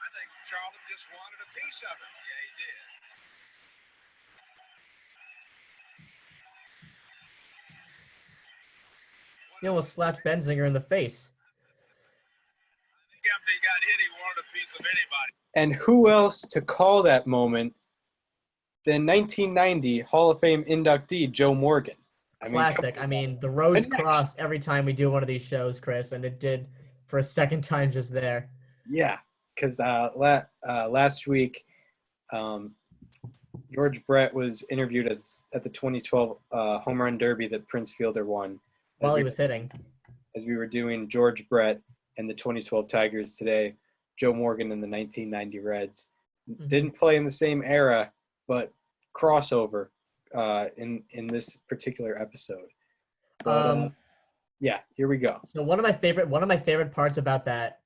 Speaker 7: I think Charlton just wanted a piece of it. Yeah, he did.
Speaker 6: He almost slapped Benzinger in the face.
Speaker 7: I think after he got hit, he wanted a piece of anybody.
Speaker 1: And who else to call that moment than 1990 Hall of Fame inductee Joe Morgan?
Speaker 6: Classic. The roads cross every time we do one of these shows, Chris, and it did for a second time just there.
Speaker 1: Yeah, because last week, George Brett was interviewed at the 2012 Home Run Derby that Prince Fielder won.
Speaker 6: While he was hitting.
Speaker 1: As we were doing George Brett and the 2012 Tigers today, Joe Morgan and the 1990 Reds. Didn't play in the same era, but crossover in this particular episode. But, yeah, here we go.
Speaker 6: So one of my favorite parts about that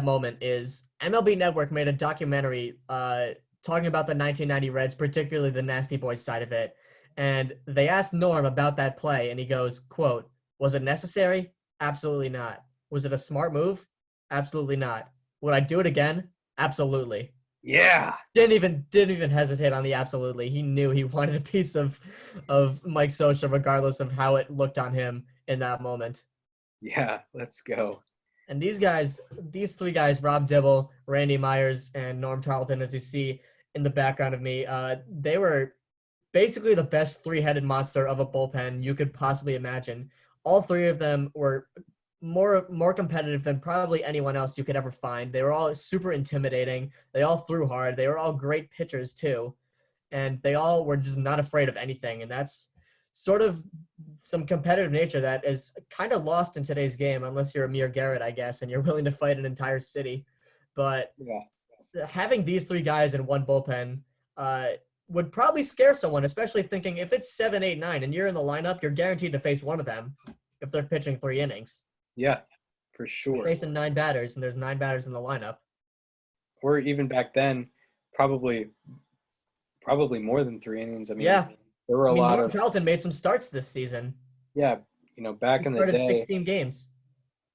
Speaker 6: moment is MLB Network made a documentary talking about the 1990 Reds, particularly the Nasty Boys side of it. And they asked Norm about that play, and he goes, quote, "Was it necessary? Absolutely not. Was it a smart move? Absolutely not. Would I do it again? Absolutely."
Speaker 1: Yeah.
Speaker 6: Didn't even hesitate on the absolutely. He knew he wanted a piece of Mike Scioscia, regardless of how it looked on him in that moment.
Speaker 1: Yeah, let's go.
Speaker 6: And these three guys, Rob Dibble, Randy Myers, and Norm Charlton, as you see in the background of me, they were basically the best three-headed monster of a bullpen you could possibly imagine. All three of them were more competitive than probably anyone else you could ever find. They were all super intimidating. They all threw hard. They were all great pitchers too. And they all were just not afraid of anything. And that's sort of some competitive nature that is kind of lost in today's game, unless you're Amir Garrett, I guess, and you're willing to fight an entire city. But having these three guys in one bullpen would probably scare someone, especially thinking if it's 7, 8, 9 and you're in the lineup, you're guaranteed to face one of them if they're pitching 3 innings.
Speaker 1: Yeah, for sure.
Speaker 6: You're facing 9 batters, and there's 9 batters in the lineup.
Speaker 1: Or even back then, probably more than 3 innings. I mean, there were a lot
Speaker 6: Norm
Speaker 1: of
Speaker 6: Charlton made some starts this season.
Speaker 1: Yeah, back in the day.
Speaker 6: Started 16 games.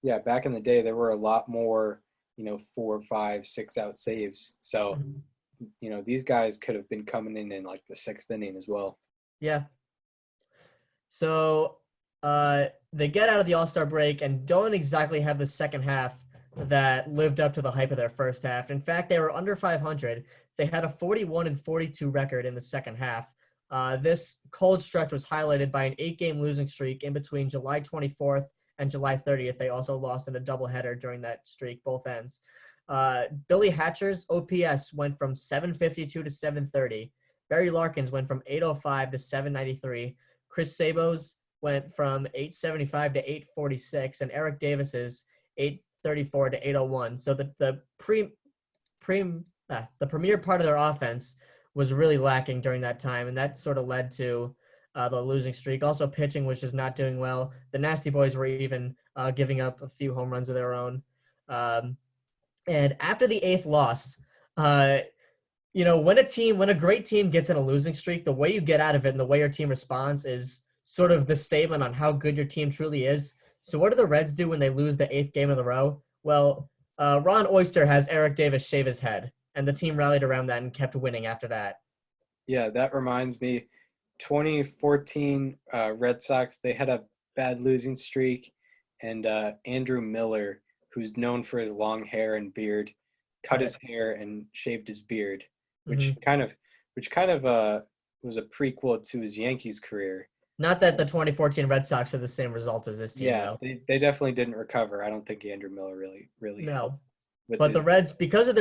Speaker 1: Yeah, back in the day, there were a lot more, 4, 5, 6 out saves. So, these guys could have been coming in like the 6th inning as well.
Speaker 6: Yeah. So they get out of the All-Star break and don't exactly have the second half that lived up to the hype of their first half. In fact, they were under 500. They had a 41-42 record in the second half. This cold stretch was highlighted by an 8-game losing streak in between July 24th and July 30th. They also lost in a doubleheader during that streak, both ends. Billy Hatcher's OPS went from 752 to 730. Barry Larkins went from 805 to 793. Chris Sabos went from 875 to 846, and Eric Davis's 834 to 801. So the premier part of their offense was really lacking during that time, and that sort of led to the losing streak. Also, pitching was just not doing well. The Nasty Boys were even giving up a few home runs of their own. And after the 8th loss, when a great team gets in a losing streak, the way you get out of it and the way your team responds is sort of the statement on how good your team truly is. So what do the Reds do when they lose the 8th game in a row? Well, Ron Oyster has Eric Davis shave his head, and the team rallied around that and kept winning after that.
Speaker 1: Yeah, that reminds me, 2014 Red Sox, they had a bad losing streak, and Andrew Miller, who's known for his long hair and beard, cut his hair and shaved his beard, which kind of was a prequel to his Yankees career.
Speaker 6: Not that the 2014 Red Sox are the same result as this team.
Speaker 1: Yeah,
Speaker 6: though.
Speaker 1: they definitely didn't recover. I don't think Andrew Miller really
Speaker 6: no. But the Reds, because of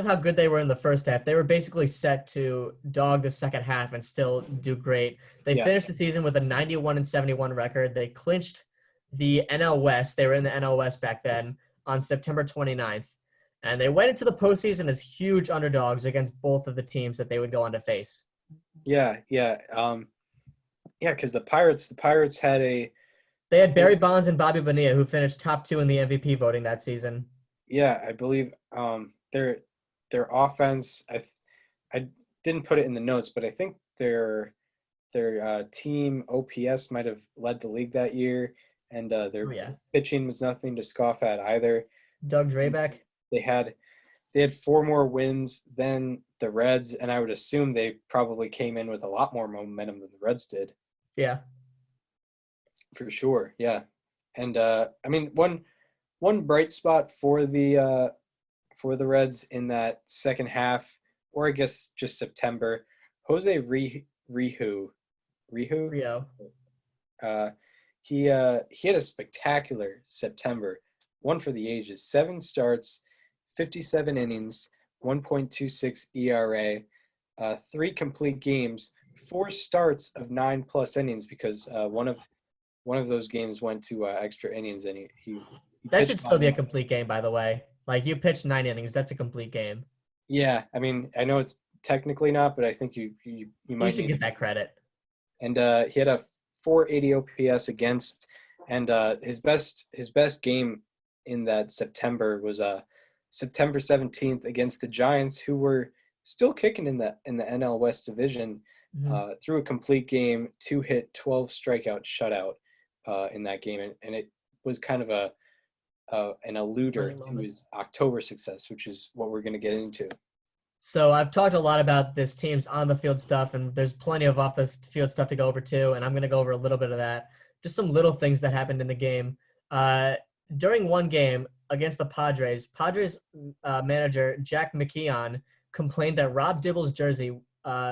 Speaker 6: how good they were in the first half, they were basically set to dog the second half and still do great. They finished the season with a 91-71 record. They clinched the NL West. They were in the NL West back then on September 29th. And they went into the postseason as huge underdogs against both of the teams that they would go on to face.
Speaker 1: Yeah, because the Pirates had
Speaker 6: They had Barry Bonds and Bobby Bonilla, who finished top 2 in the MVP voting that season.
Speaker 1: Yeah, I believe their offense. I didn't put it in the notes, but I think their team OPS might have led the league that year, and their pitching was nothing to scoff at either.
Speaker 6: Doug Drabeck.
Speaker 1: They had 4 more wins than the Reds, and I would assume they probably came in with a lot more momentum than the Reds did.
Speaker 6: Yeah,
Speaker 1: for sure. Yeah, and one bright spot for the Reds in that second half, or I guess just September, Jose Rio. He had a spectacular September. One for the ages. 7 starts, 57 innings, 1.26 ERA, 3 complete games, 4 starts of 9+ innings because one of those games went to extra innings, and he
Speaker 6: that should still be a complete game, by the way. Like, you pitched 9 innings, that's a complete game.
Speaker 1: Yeah, I mean, I know it's technically not, but I think you might
Speaker 6: should get that credit.
Speaker 1: And he had a 480 OPS against, and his best game in that September was September 17th against the Giants, who were still kicking in the NL West division. Through a complete game, 2-hit, 12 strikeout shutout in that game, and it was kind of an eluder to his October success, which is what we're going to get into.
Speaker 6: So I've talked a lot about this team's on-the-field stuff, and there's plenty of off-the-field stuff to go over too, and I'm going to go over a little bit of that. Just some little things that happened in the game. During one game against the Padres manager Jack McKeon complained that Rob Dibble's jersey,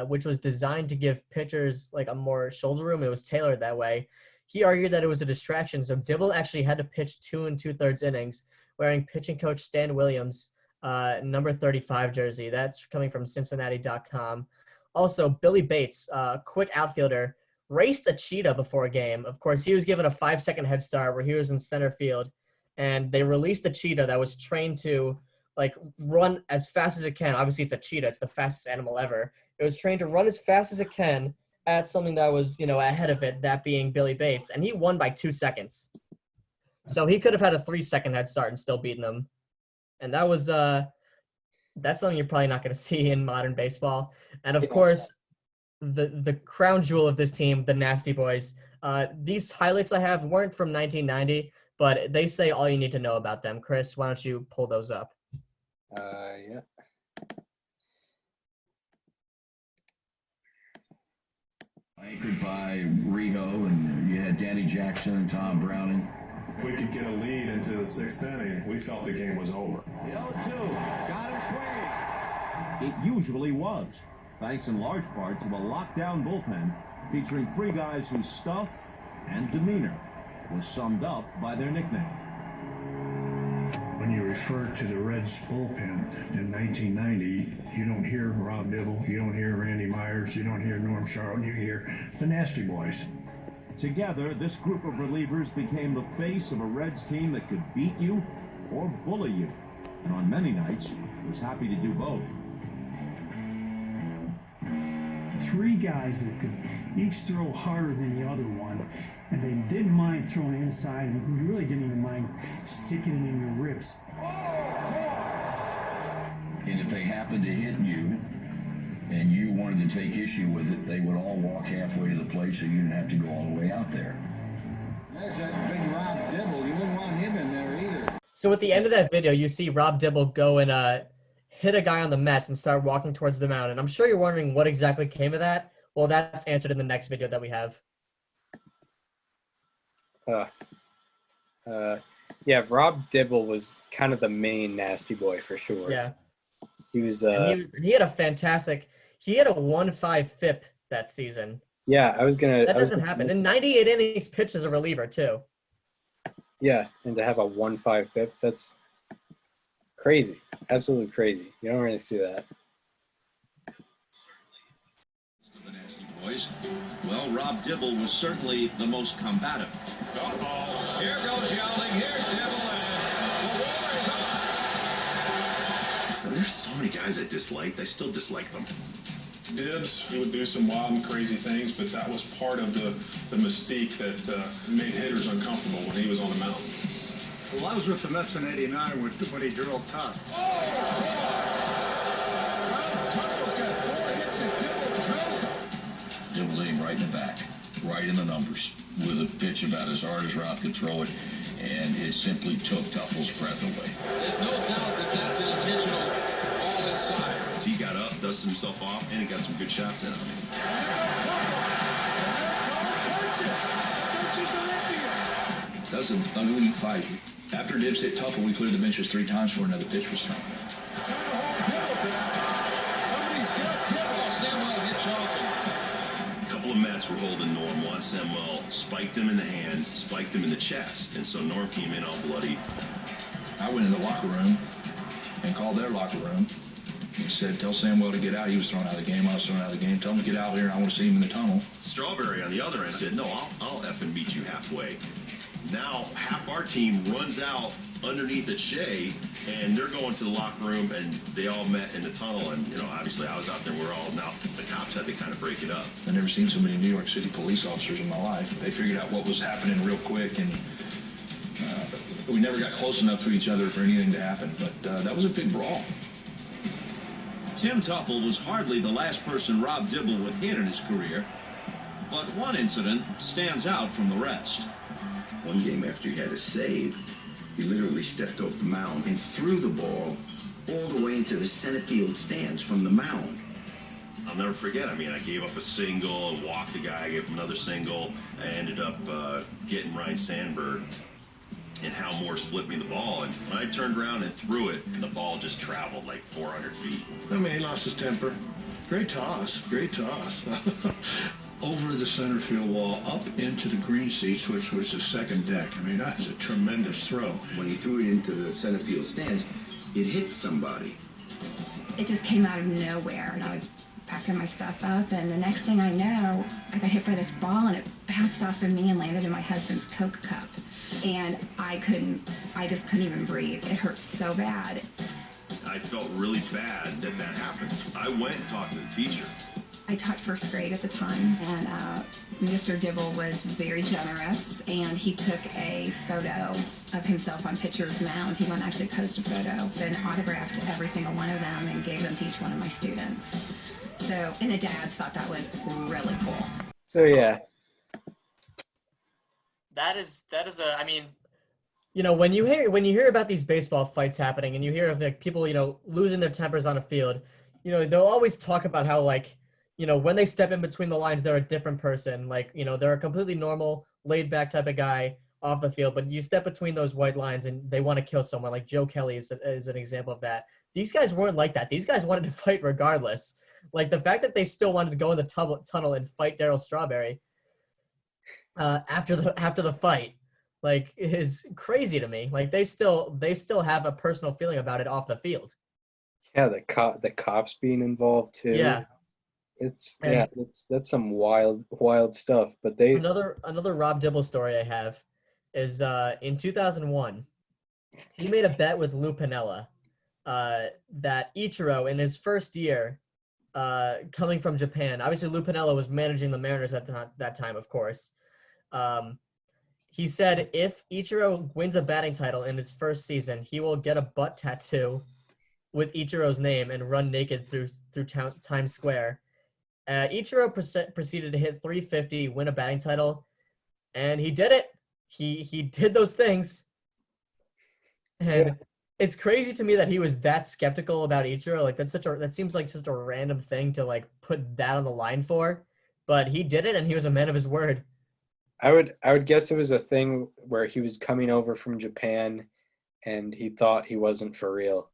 Speaker 6: which was designed to give pitchers like a more shoulder room, it was tailored that way. He argued that it was a distraction, so Dibble actually had to pitch 2 2/3 innings wearing pitching coach Stan Williams' number 35 jersey. That's coming from Cincinnati.com. Also, Billy Bates, quick outfielder, raced a cheetah before a game. Of course, he was given a 5-second head start where he was in center field, and they released a cheetah that was trained to run as fast as it can. Obviously, it's a cheetah. It's the fastest animal ever. It was trained to run as fast as it can at something that was, ahead of it, that being Billy Bates, and he won by 2 seconds. So he could have had a 3-second head start and still beaten them. And that was that's something you're probably not going to see in modern baseball. And of course, the crown jewel of this team, the Nasty Boys. These highlights I have weren't from 1990, but they say all you need to know about them. Chris, why don't you pull those up?
Speaker 1: Yeah.
Speaker 9: Anchored by Rio, and you had Danny Jackson and Tom Browning.
Speaker 10: If we could get a lead into the 6th inning, we felt the game was over.
Speaker 7: The 0-2, got him swinging.
Speaker 11: It usually was, thanks in large part to a lockdown bullpen featuring 3 guys whose stuff and demeanor was summed up by their nickname.
Speaker 12: When you refer to the Reds bullpen in
Speaker 10: 1990, you don't hear Rob Dibble, you don't hear Randy Myers, you don't hear Norm Charlton, you hear the Nasty Boys.
Speaker 11: Together, this group of relievers became the face of a Reds team that could beat you or bully you. And on many nights, was happy to do both.
Speaker 12: Three guys that could each throw harder than the other one, and they didn't mind throwing inside, and really didn't even mind sticking it in your ribs.
Speaker 9: And if they happened to hit you and you wanted to take issue with it, they would all walk halfway to the plate so you didn't have to go all the way out there.
Speaker 13: There's that big Rob Dibble. You wouldn't want him in there either.
Speaker 6: So at the end of that video, you see Rob Dibble go and hit a guy on the Mets and start walking towards the mound. And I'm sure you're wondering what exactly came of that. Well, that's answered in the next video that we have.
Speaker 1: Yeah, Rob Dibble was kind of the main nasty boy for sure.
Speaker 6: Yeah.
Speaker 1: He was.
Speaker 6: He had a fantastic. He had a 1.5 FIP that season.
Speaker 1: Yeah, I was gonna.
Speaker 6: That doesn't happen. In 98 innings pitched as a reliever too.
Speaker 1: Yeah, and to have a 1.5 FIP, that's crazy. Absolutely crazy. You don't really see that.
Speaker 2: The Nasty Boys. Well, Rob Dibble was certainly the most combative.
Speaker 11: Uh-oh. Here goes yelling. Here's Dibble.
Speaker 14: There's so many guys I disliked. I still dislike them.
Speaker 10: Dibs, he would do some wild and crazy things, but that was part of the mystique that made hitters uncomfortable when he was on the mound.
Speaker 15: Well, I was with the Mets in '89 when he drilled Todd.
Speaker 9: Dibble hit him right in the back, right in the numbers, with a pitch about as hard as Rob could throw it, and it simply took Tuffle's breath away.
Speaker 2: There's no doubt that that's an intentional all inside.
Speaker 14: He got up, dusted himself off, and he got some good shots in on him.
Speaker 9: That's an ugly fight. After Dibs hit Tuffle, we cleared the benches 3 times before another pitch was thrown.
Speaker 2: Somebody's got Dibble. Samuel hit Charlton.
Speaker 14: A couple of Mets were holding Norm. Juan Samuel spiked him in the hand, spiked him in the chest, and so Norm came in all bloody.
Speaker 9: I went in the locker room and called their locker room and said, tell Samuel to get out. He was thrown out of the game. I was thrown out of the game. Tell him to get out here. I want to see him in the tunnel.
Speaker 14: Strawberry on the other end said, no, I'll effing meet you halfway. Now half our team runs out underneath at Shea, and they're going to the locker room, and they all met in the tunnel. And obviously I was out there. We're all now. The cops had to kind of break it up.
Speaker 9: I've never seen so many New York City police officers in my life. They figured out what was happening real quick, and we never got close enough to each other for anything to happen. But that was a big brawl.
Speaker 2: Tim Tuffle was hardly the last person Rob Dibble would hit in his career, but one incident stands out from the rest.
Speaker 16: One game after he had a save, he literally stepped off the mound and threw the ball all the way into the center field stands from the mound.
Speaker 14: I'll never forget. I mean, I gave up a single and walked the guy. I gave him another single. I ended up getting Ryan Sandberg, and Hal Morse flipped me the ball. And when I turned around and threw it, the ball just traveled like 400 feet.
Speaker 15: I mean, he lost his temper. Great toss. Great toss. Over the center field wall, up into the green seats, which was the second deck. I mean, that's a tremendous throw.
Speaker 16: When he threw it into the center field stands, it hit somebody.
Speaker 17: It just came out of nowhere, and I was packing my stuff up, and the next thing I know, I got hit by this ball, and it bounced off of me and landed in my husband's Coke cup. And I just couldn't even breathe. It hurt so bad.
Speaker 14: I felt really bad that happened. I went and talked to the teacher.
Speaker 17: I taught first grade at the time, and Mr. Dibble was very generous, and he took a photo of himself on pitcher's mound. He went and actually posed a photo and autographed every single one of them and gave them to each one of my students. So, and the dads thought that was really cool.
Speaker 1: So yeah.
Speaker 6: That is a, I mean, when you hear about these baseball fights happening and you hear of like people, losing their tempers on a field, they'll always talk about how like, when they step in between the lines, they're a different person. Like, they're a completely normal, laid back type of guy off the field, but you step between those white lines and they want to kill someone. Like Joe Kelly is an example of that. These guys weren't like that. These guys wanted to fight regardless. Like the fact that they still wanted to go in the tunnel and fight Darryl Strawberry after the fight, like, is crazy to me. Like they still have a personal feeling about it off the field.
Speaker 1: Yeah, the cops being involved too.
Speaker 6: Yeah. And
Speaker 1: That's some wild stuff. But they
Speaker 6: another Rob Dibble story I have is in 2001, he made a bet with Lou Piniella that Ichiro in his first year, coming from Japan, obviously Lou Piniella was managing the Mariners at that time, of course. He said if Ichiro wins a batting title in his first season, he will get a butt tattoo with Ichiro's name and run naked through Times Square. Ichiro proceeded to hit 350, win a batting title, and he did it. He did those things, and it's crazy to me that he was that skeptical about Ichiro. Like that seems like just a random thing to like put that on the line for, but he did it, and he was a man of his word.
Speaker 1: I would guess it was a thing where he was coming over from Japan, and he thought he wasn't for real.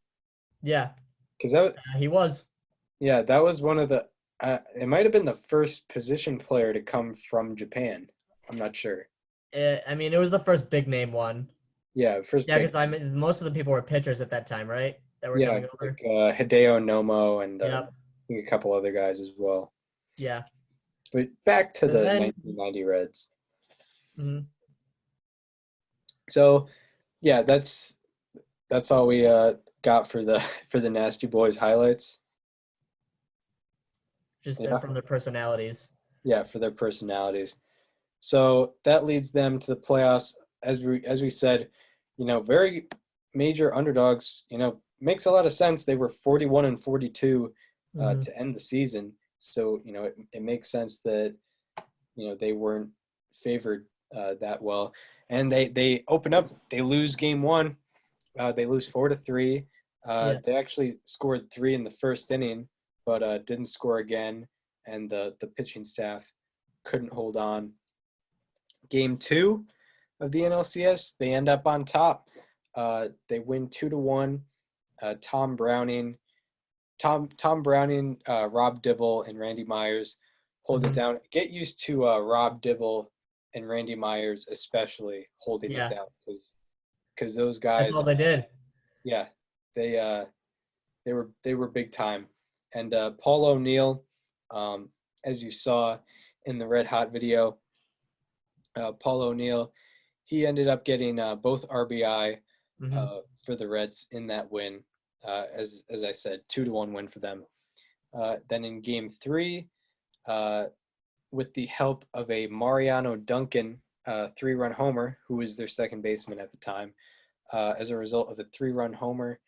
Speaker 6: Yeah,
Speaker 1: because
Speaker 6: he was.
Speaker 1: Yeah, that was one of the. It might have been the first position player to come from Japan. I'm not sure.
Speaker 6: I mean, it was the first big name one.
Speaker 1: Yeah, first.
Speaker 6: Yeah, because most of the people were pitchers at that time, right? That were coming over.
Speaker 1: Like Hideo Nomo and I
Speaker 6: Yep.
Speaker 1: think a couple other guys as well.
Speaker 6: Yeah.
Speaker 1: But back to the 1990 Reds.
Speaker 6: Mm-hmm.
Speaker 1: So, yeah, that's all we got for the Nasty Boys highlights.
Speaker 6: Just from their personalities.
Speaker 1: Yeah, for their personalities. So that leads them to the playoffs. As we said, very major underdogs. Makes a lot of sense. They were 41-42 to end the season. So it makes sense that they weren't favored that well. And they open up. They lose game one. They lose 4-3. They actually scored 3 in the first inning, but didn't score again, and the pitching staff couldn't hold on. Game 2 of the NLCS, they end up on top. They win 2-1. Tom Browning, Rob Dibble, and Randy Myers hold it down. Get used to Rob Dibble and Randy Myers, especially holding it down, because those guys.
Speaker 6: That's all they did.
Speaker 1: Yeah, they were big time. And Paul O'Neill, as you saw in the Red Hot video, Paul O'Neill, he ended up getting both RBI for the Reds in that win. As I said, 2-1 win for them. Then in Game 3, with the help of a Mariano Duncan 3-run homer, who was their second baseman at the time, as a result of a 3-run homer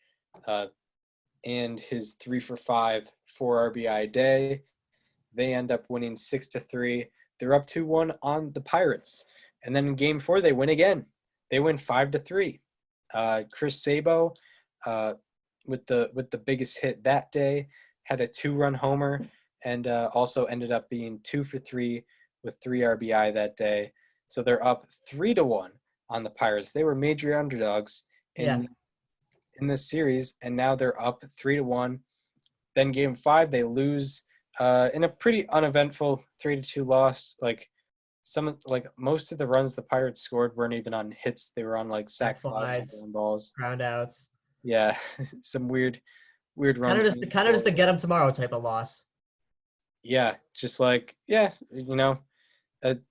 Speaker 1: and his 3-for-5 4 RBI day, they end up winning 6-3. They're up 2-1 on the Pirates. And then in Game 4, they win again. They win 5-3. Chris Sabo, with the biggest hit that day, had a 2-run homer and also ended up being 2-for-3 with 3 RBI that day. So they're up 3-1 on the Pirates. They were major underdogs in this series, and now they're up 3-1. Then Game 5, they lose in a pretty uneventful 3-2 loss. Most of the runs the Pirates scored weren't even on hits; they were on sac flies, and balls,
Speaker 6: ground outs.
Speaker 1: Yeah, some weird runs.
Speaker 6: Kind of just a get them tomorrow type of loss.
Speaker 1: Yeah,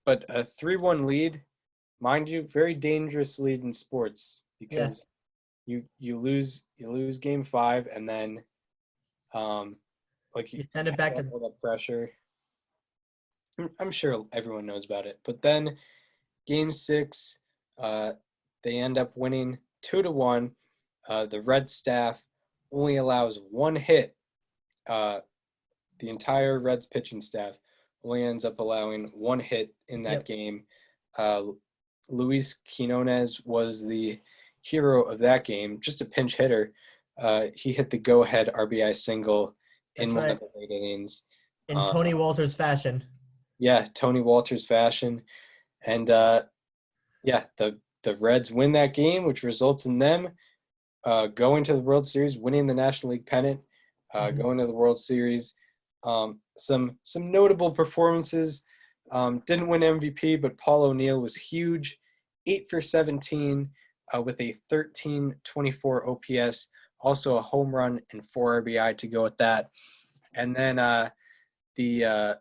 Speaker 1: but a 3-1 lead, mind you, very dangerous lead in sports because you lose Game 5 and then you
Speaker 6: send it back to
Speaker 1: all that pressure. I'm sure everyone knows about it. But then Game 6, they end up winning 2-1. The Red staff only allows 1 hit. The entire Reds pitching staff only ends up allowing 1 hit in that game. Luis Quinones was the hero of that game, just a pinch hitter. He hit the go-ahead RBI single in one of the late innings.
Speaker 6: In Tony Walters fashion.
Speaker 1: Yeah, Tony Walters fashion. And, the Reds win that game, which results in them going to the World Series, winning the National League pennant, going to the World Series. Some notable performances. Didn't win MVP, but Paul O'Neill was huge. 8 for 17 with a 13.24 OPS also a home run and 4 RBI to go with that. And then the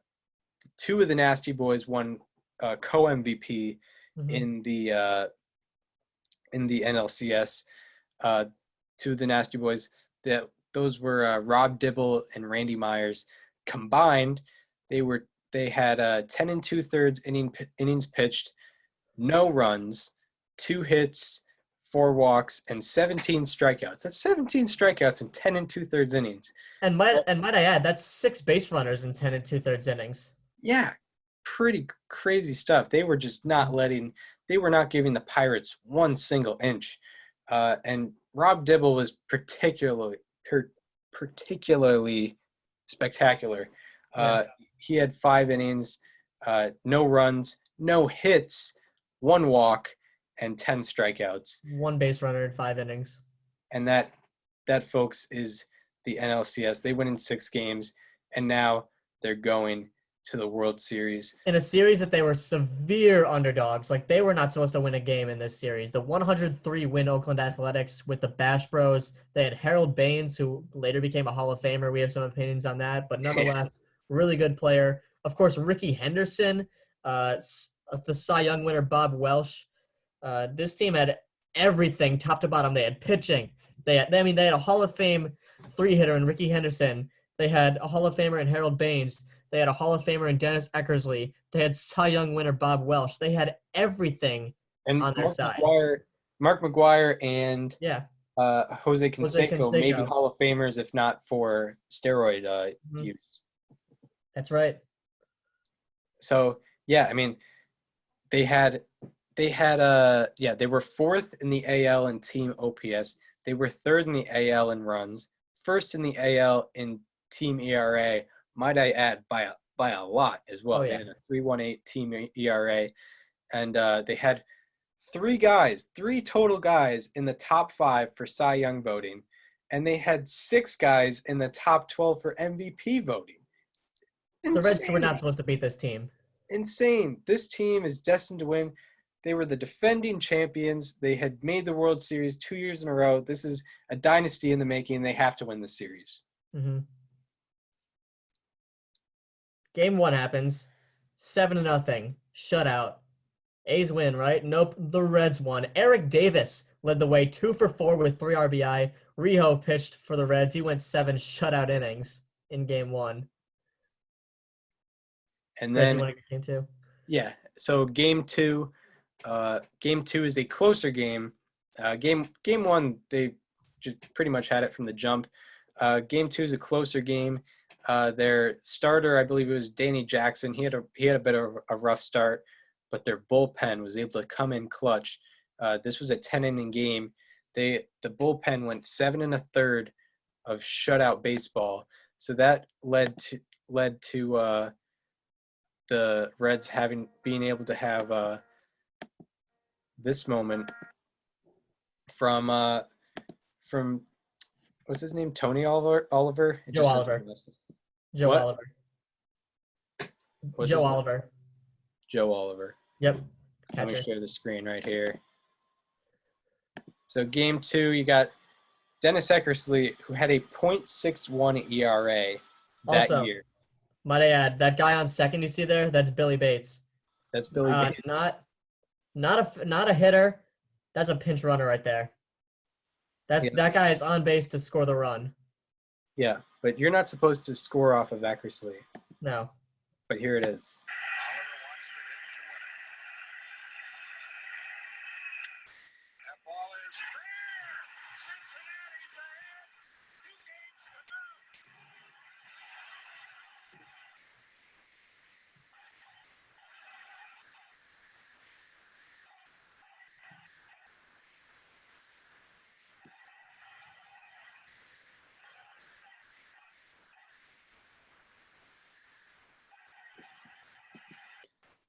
Speaker 1: two of the Nasty Boys won co-MVP in the NLCS. Two of the Nasty Boys, those were Rob Dibble and Randy Myers. Combined, they had 10 2/3 innings pitched, no runs, 2 hits, 4 walks, and 17 strikeouts. That's 17 strikeouts in 10 2/3 innings.
Speaker 6: And might I add, that's 6 base runners in 10 2/3 innings.
Speaker 1: Yeah, pretty crazy stuff. They were just not giving the Pirates one single inch. And Rob Dibble was particularly spectacular. He had 5 innings, no runs, no hits, 1 walk, and 10 strikeouts.
Speaker 6: 1 base runner in 5 innings.
Speaker 1: And that, folks, is the NLCS. They win in 6 games, and now they're going to the World Series.
Speaker 6: In a series that they were severe underdogs. Like, they were not supposed to win a game in this series. The 103-win Oakland Athletics with the Bash Bros. They had Harold Baines, who later became a Hall of Famer. We have some opinions on that, but nonetheless, really good player. Of course, Ricky Henderson, the Cy Young winner Bob Welsh. This team had everything top to bottom. They had pitching. They had a Hall of Fame 3-hitter in Ricky Henderson. They had a Hall of Famer in Harold Baines. They had a Hall of Famer in Dennis Eckersley. They had Cy Young winner Bob Welsh. They had everything on their side.
Speaker 1: Mark McGwire and Jose Canseco, maybe Hall of Famers if not for steroid use.
Speaker 6: That's right.
Speaker 1: So yeah, I mean, they were 4th in the AL in team OPS. They were 3rd in the AL in runs, 1st in the AL in team ERA. Might I add, by a lot as well.
Speaker 6: Oh, yeah.
Speaker 1: They had a 3.18 team ERA, and they had 3 total guys in the top 5 for Cy Young voting, and they had 6 guys in the top 12 for MVP voting. Insane.
Speaker 6: The Reds were not supposed to beat this team.
Speaker 1: Insane. This team is destined to win. They were the defending champions. They had made the World Series 2 years in a row. This is a dynasty in the making. They have to win this series.
Speaker 6: Mm-hmm. Game 1 happens. 7-0. Shutout. A's win, right? Nope. The Reds won. Eric Davis led the way 2 for 4 with 3 RBI. Rijo pitched for the Reds. He went 7 shutout innings in Game 1.
Speaker 1: And then
Speaker 6: Game 2.
Speaker 1: Yeah. So Game 2 is a closer game. Game 1, they just pretty much had it from the jump. Game 2 is a closer game. Their starter, I believe it was Danny Jackson. He had a bit of a rough start, but their bullpen was able to come in clutch. This was a 10-inning game. The bullpen went 7 1/3 of shutout baseball. So that led to the Reds being able to have this moment from what's his name? Tony Oliver?
Speaker 6: Joe Oliver. Joe
Speaker 1: What?
Speaker 6: Oliver.
Speaker 1: What's
Speaker 6: Joe
Speaker 1: his name?
Speaker 6: Oliver.
Speaker 1: Joe Oliver.
Speaker 6: Yep.
Speaker 1: Let me
Speaker 6: Catcher.
Speaker 1: share the screen right here. So Game 2, you got Dennis Eckersley, who had a .61 ERA that
Speaker 6: Also,
Speaker 1: year.
Speaker 6: might I add, that guy on second you see there, that's Billy Bates.
Speaker 1: That's Billy Bates.
Speaker 6: Not a hitter. That's a pinch runner right there. That guy is on base to score the run.
Speaker 1: Yeah, but you're not supposed to score off of Eckersley.
Speaker 6: No.
Speaker 1: But here it is.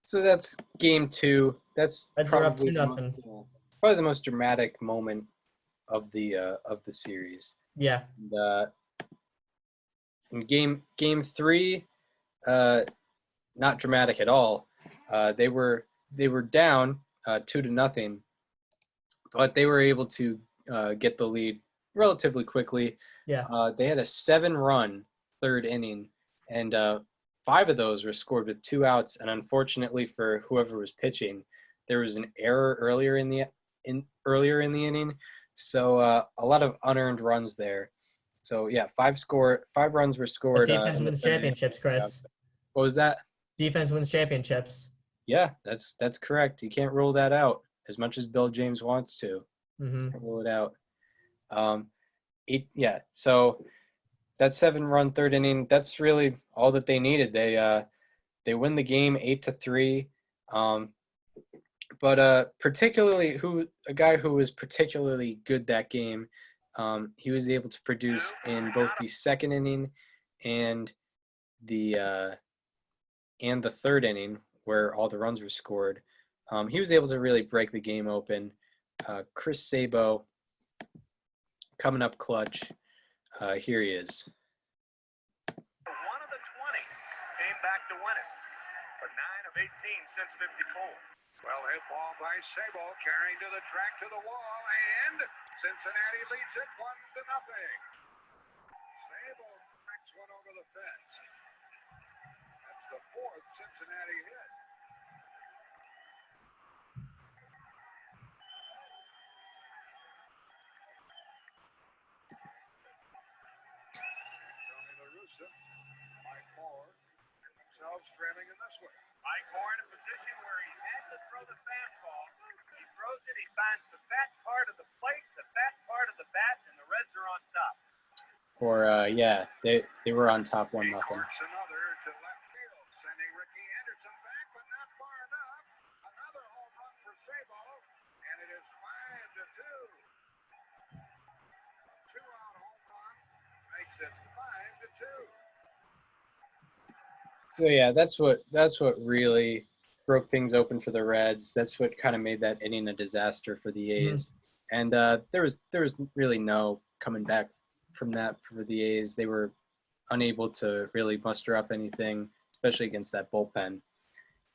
Speaker 1: So that's Game 2. That's probably the most dramatic moment of the series.
Speaker 6: Yeah.
Speaker 1: And in Game 3, not dramatic at all. They were down 2-0, but they were able to get the lead relatively quickly.
Speaker 6: Yeah.
Speaker 1: They had a 7-run third inning, and 5 of those were scored with 2 outs. And unfortunately for whoever was pitching, there was an error earlier in the inning, so a lot of unearned runs there. So yeah, 5 runs were scored.
Speaker 6: But defense
Speaker 1: in the
Speaker 6: wins
Speaker 1: third inning.
Speaker 6: championships, Chris.
Speaker 1: What was that?
Speaker 6: Defense wins championships.
Speaker 1: Yeah, that's correct. You can't rule that out as much as Bill James wants to.
Speaker 6: Mm-hmm.
Speaker 1: Can't rule it out. So that 7-run third inning, that's really all that they needed. They win the game 8-3. But particularly a guy who was particularly good that game, he was able to produce in both the second inning and the third inning where all the runs were scored. He was able to really break the game open. Chris Sabo coming up clutch. Here he is.
Speaker 18: 1 of the 20 came back to win it. For 9 of 18 since 54. Well hit ball by Sabo, carrying to the track to the wall, and Cincinnati leads it 1-0. Sabo cracks one over the fence. That's the 4th Cincinnati hit. Tony La Russa, Mike Moore, themselves trailing in this way. Mike Moore in a position where he had to throw the fastball. He throws it, he finds the fat part of the plate, the fat part of the bat, and the Reds are on top.
Speaker 1: They were on top 1-0.
Speaker 18: Works another to left field, sending Ricky Anderson back, but not far enough. Another home run for Sabo, and it is 5-2. 2-out home run makes it 5-2.
Speaker 1: So yeah, that's what really broke things open for the Reds. That's what kind of made that inning a disaster for the A's. And there was really no coming back from that for the A's. They were unable to really muster up anything, especially against that bullpen.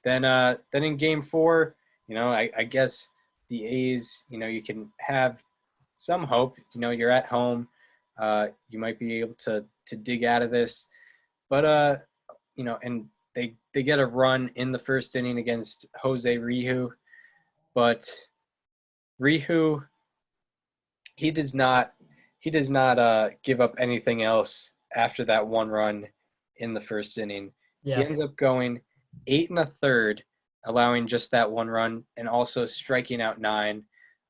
Speaker 1: Then in Game 4, I guess the A's, you can have some hope. You're at home, you might be able to dig out of this, but and they get a run in the first inning against Jose Rihu, but Rihu, he does not give up anything else after that 1 run in the first inning.
Speaker 6: Yeah.
Speaker 1: He ends up going 8 1/3, allowing just that 1 run and also striking out 9.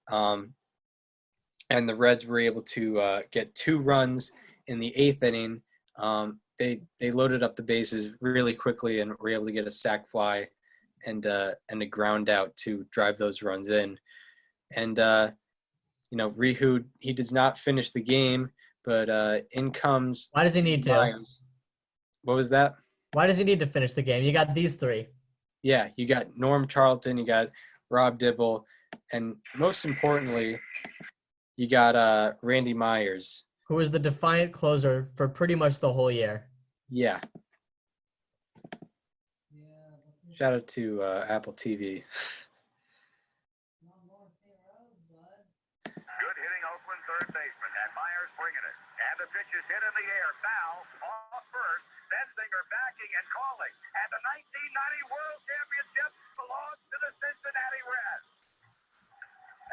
Speaker 1: And the Reds were able to get 2 runs in the 8th inning. They loaded up the bases really quickly and were able to get a sac fly and a ground out to drive those runs in. And Rihu, he does not finish the game, but in comes.
Speaker 6: Why does he need to?
Speaker 1: Williams. What was that?
Speaker 6: Why does he need to finish the game? You got these 3.
Speaker 1: Yeah, you got Norm Charlton, you got Rob Dibble, and most importantly, you got Randy Myers,
Speaker 6: who is the defiant closer for pretty much the whole year.
Speaker 1: Yeah. Shout out to Apple TV.
Speaker 18: Good hitting Oakland third baseman, and Myers bringing it. And the pitch is hit in the air, foul, off first. Bensinger backing and calling. And the 1990 World Championship belongs to the Cincinnati Reds.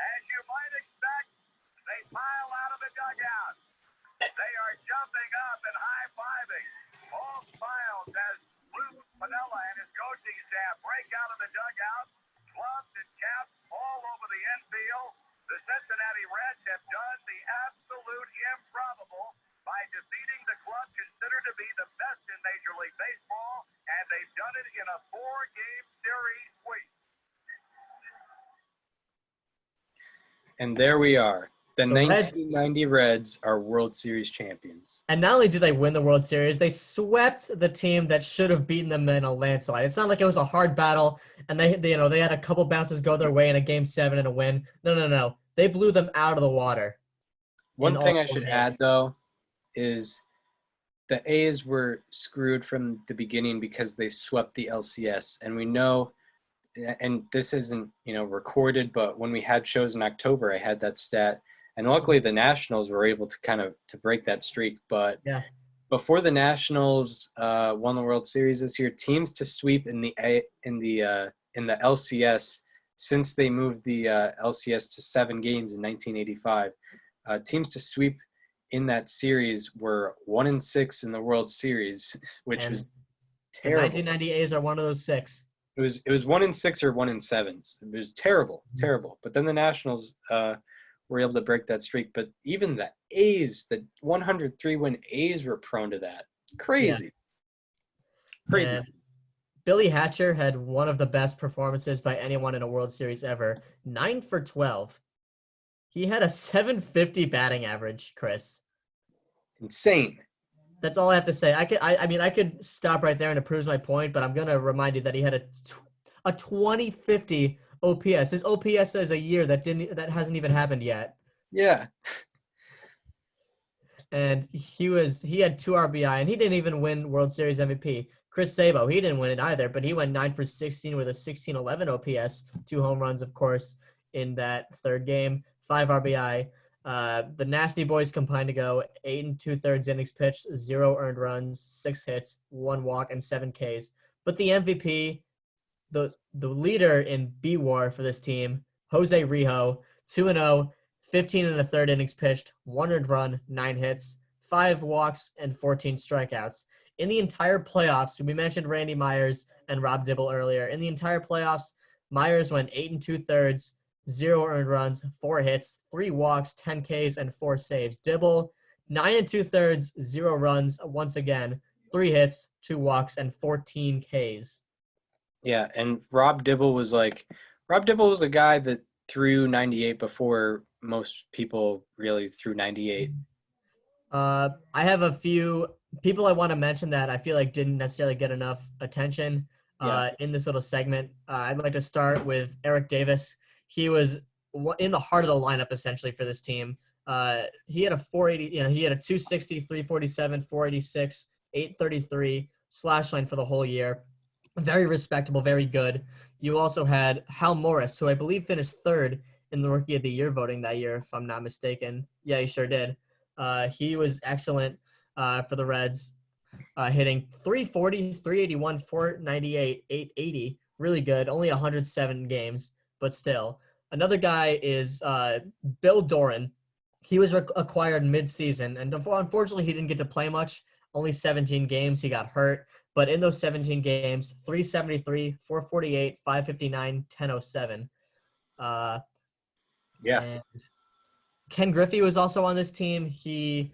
Speaker 18: As you might expect, they pile out of the dugout. They are jumping up and high-fiving. All smiles as Lou Piniella and his coaching staff break out of the dugout. Gloves and caps all over the infield. The Cincinnati Reds have done the absolute improbable by defeating the club considered to be the best in Major League Baseball, and they've done it in a 4-game series sweep.
Speaker 1: And there we are. The 1990 Reds are World Series champions.
Speaker 6: And not only did they win the World Series, they swept the team that should have beaten them in a landslide. It's not like it was a hard battle and they had a couple bounces go their way in a Game 7 and a win. No. They blew them out of the water.
Speaker 1: One thing I should add, though, is the A's were screwed from the beginning because they swept the LCS. And we know, and this isn't, recorded, but when we had shows in October, I had that stat. And luckily the Nationals were able to to break that streak. But
Speaker 6: Yeah.
Speaker 1: before the Nationals won the World Series this year, teams to sweep in the LCS since they moved the LCS to 7 games in 1985, teams to sweep in that series were 1-6 in the World Series, which was terrible.
Speaker 6: The 1990 A's are one of those 6.
Speaker 1: It was 1-6 or 1-7. It was terrible. But then the Nationals were able to break that streak. But even the A's, the 103-win A's, were prone to that. Crazy. Crazy.
Speaker 6: And Billy Hatcher had one of the best performances by anyone in a World Series ever. 9 for 12. He had a 750 batting average, Chris.
Speaker 1: Insane.
Speaker 6: That's all I have to say. I could stop right there and it proves my point, but I'm gonna remind you that he had a 2050 OPS. His OPS is a year that hasn't even happened yet.
Speaker 1: Yeah.
Speaker 6: And he had 2 RBI, and he didn't even win World Series MVP. Chris Sabo, he didn't win it either, but he went 9 for 16 with a 1611 OPS, 2 home runs, of course, in that third game, 5 RBI. The Nasty Boys combined to go 8 2/3 innings pitched, 0 earned runs, 6 hits, 1 walk, and 7 Ks. But the MVP, the leader in B-WAR for this team, Jose Rijo, 2-0, 15 1/3 innings pitched, 1 earned run, 9 hits, 5 walks, and 14 strikeouts. In the entire playoffs, we mentioned Randy Myers and Rob Dibble earlier. In the entire playoffs, Myers went 8 2/3, 0 earned runs, 4 hits, 3 walks, 10 Ks, and 4 saves. Dibble, 9 2/3, 0 runs, once again, 3 hits, 2 walks, and 14 Ks.
Speaker 1: Yeah, and Rob Dibble was a guy that threw 98 before most people really threw 98.
Speaker 6: I have a few people I want to mention that I feel like didn't necessarily get enough attention in this little segment. I'd like to start with Eric Davis. He was in the heart of the lineup essentially for this team. He had a 480, he had a 260, 347, 486, 833 slash line for the whole year. Very respectable, very good. You also had Hal Morris, who I believe finished 3rd in the Rookie of the Year voting that year, if I'm not mistaken. Yeah, he sure did. He was excellent for the Reds, hitting 340, 381, 498, 880. Really good. Only 107 games, but still. Another guy is Bill Doran. He was acquired mid-season, and unfortunately he didn't get to play much. Only 17 games. He got hurt. But in those 17 games, 373, 448, 559, 1007.
Speaker 1: Yeah.
Speaker 6: Ken Griffey was also on this team. He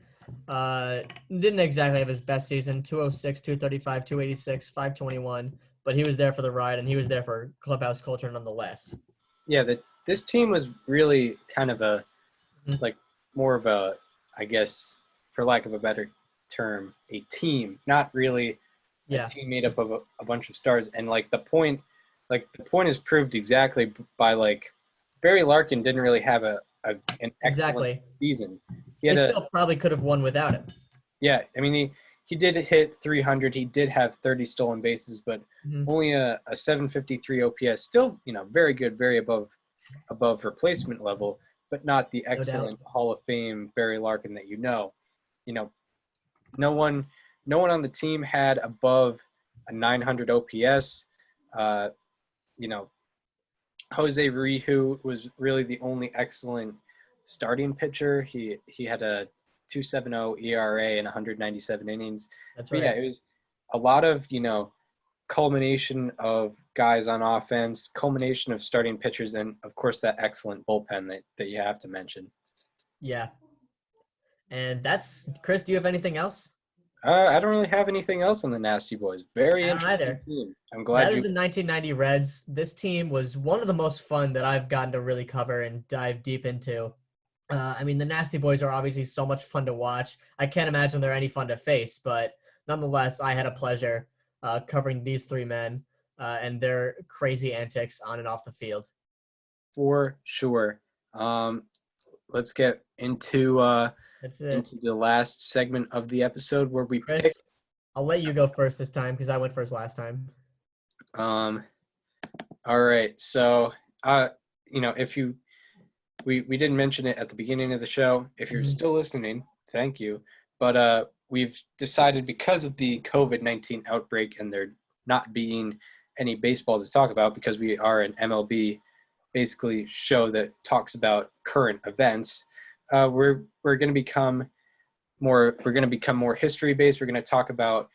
Speaker 6: didn't exactly have his best season, 206, 235, 286, 521, but he was there for the ride, and he was there for clubhouse culture nonetheless.
Speaker 1: Yeah, this team was really kind of more of a, I guess, for lack of a better term, a team, not really a team made up of a bunch of stars. And the point is proved exactly by Barry Larkin didn't really have an excellent season.
Speaker 6: He still probably could have won without him.
Speaker 1: Yeah, I mean he did hit 300. He did have 30 stolen bases, but only a 753 OPS. Still, very good, very above replacement level, but not the excellent Hall of Fame Barry Larkin that no one on the team had above a 900 OPS. Jose Rijo was really the only excellent starting pitcher. He had a 2.70 ERA in 197 innings.
Speaker 6: That's right.
Speaker 1: Yeah, it was a lot of, culmination of guys on offense, culmination of starting pitchers, and, of course, that excellent bullpen that you have to mention.
Speaker 6: Yeah. And that's – Chris, do you have anything else?
Speaker 1: I don't really have anything else on the Nasty Boys. Very interesting team. I'm glad
Speaker 6: that is the 1990 Reds. This team was one of the most fun that I've gotten to really cover and dive deep into. The Nasty Boys are obviously so much fun to watch. I can't imagine they're any fun to face, but nonetheless, I had a pleasure covering these 3 men and their crazy antics on and off the field.
Speaker 1: For sure. Let's get into into the last segment of the episode where we
Speaker 6: Chris, I'll let you go first this time because I went first last time.
Speaker 1: All right. So, if you we didn't mention it at the beginning of the show. If you're still listening, thank you. But we've decided, because of the COVID-19 outbreak and there not being any baseball to talk about, because we are an MLB basically show that talks about current events, we're going to become more history based. We're going to talk about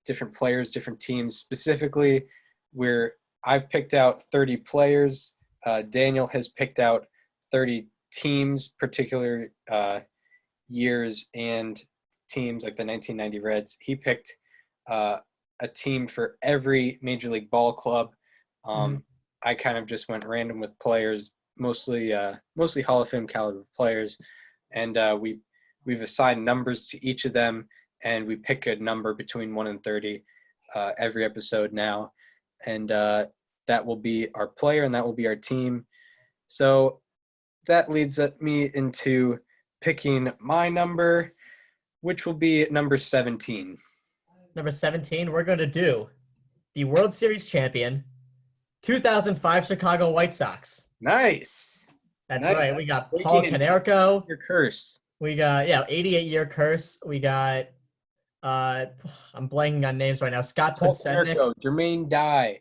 Speaker 1: different players, different teams. Specifically, I've picked out 30 players. Daniel has picked out 30 teams, particular years and teams, like the 1990 Reds. He picked a team for every Major League Ball club. I kind of just went random with players, mostly Hall of Fame caliber players, and we've assigned numbers to each of them, and we pick a number between 1 and 30 every episode now, and that will be our player and that will be our team. So that leads me into picking my number, which will be number 17.
Speaker 6: Number 17, we're going to do the World Series champion, 2005 Chicago White Sox.
Speaker 1: Nice.
Speaker 6: That's
Speaker 1: nice.
Speaker 6: Right. We got Paul Konerko.
Speaker 1: Your curse.
Speaker 6: We got 88-year curse. We got I'm blanking on names right now. Scott Podsednik.
Speaker 1: Jermaine Dye.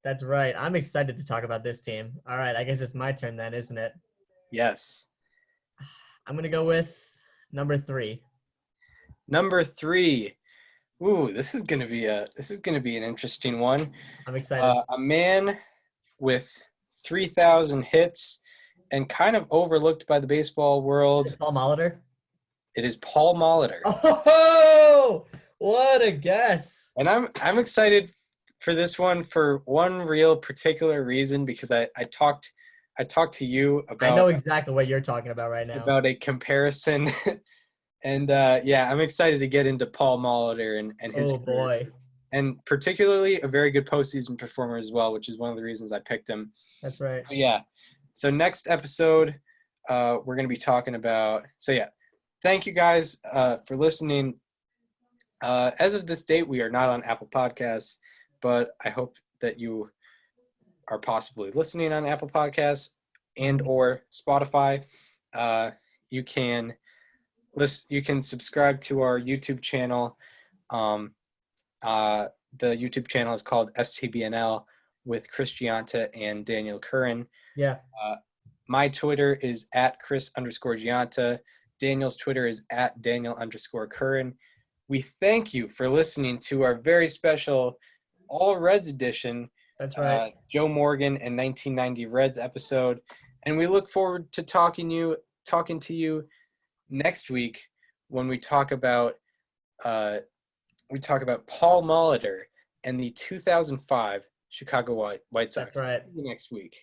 Speaker 6: That's right. I'm excited to talk about this team. All right, I guess it's my turn then, isn't it?
Speaker 1: Yes.
Speaker 6: I'm gonna go with number 3.
Speaker 1: Number 3. Ooh, this is gonna be an interesting one.
Speaker 6: I'm excited.
Speaker 1: A man with 3,000 hits and kind of overlooked by the baseball world.
Speaker 6: Paul Molitor.
Speaker 1: It is Paul Molitor.
Speaker 6: Oh, what a guess!
Speaker 1: And I'm excited for this one for one real particular reason, because I talked to you about.
Speaker 6: I know exactly what you're talking about right now.
Speaker 1: About a comparison, and I'm excited to get into Paul Molitor and his.
Speaker 6: Oh boy!
Speaker 1: And particularly a very good postseason performer as well, which is one of the reasons I picked him.
Speaker 6: That's right.
Speaker 1: But yeah. So next episode, we're going to be talking about. So yeah. Thank you guys for listening. As of this date, we are not on Apple Podcasts, but I hope that you are possibly listening on Apple Podcasts and or Spotify. You can subscribe to our YouTube channel. The YouTube channel is called STBNL with Chris Gianta and Daniel Curran.
Speaker 6: Yeah.
Speaker 1: My Twitter is @Chris_Gianta. Daniel's Twitter is @Daniel_Curran. We thank you for listening to our very special All Reds edition.
Speaker 6: That's right.
Speaker 1: Joe Morgan and 1990 Reds episode. And we look forward to talking to you next week when we talk about Paul Molitor and the 2005 Chicago White Sox.
Speaker 6: That's right.
Speaker 1: See you next week.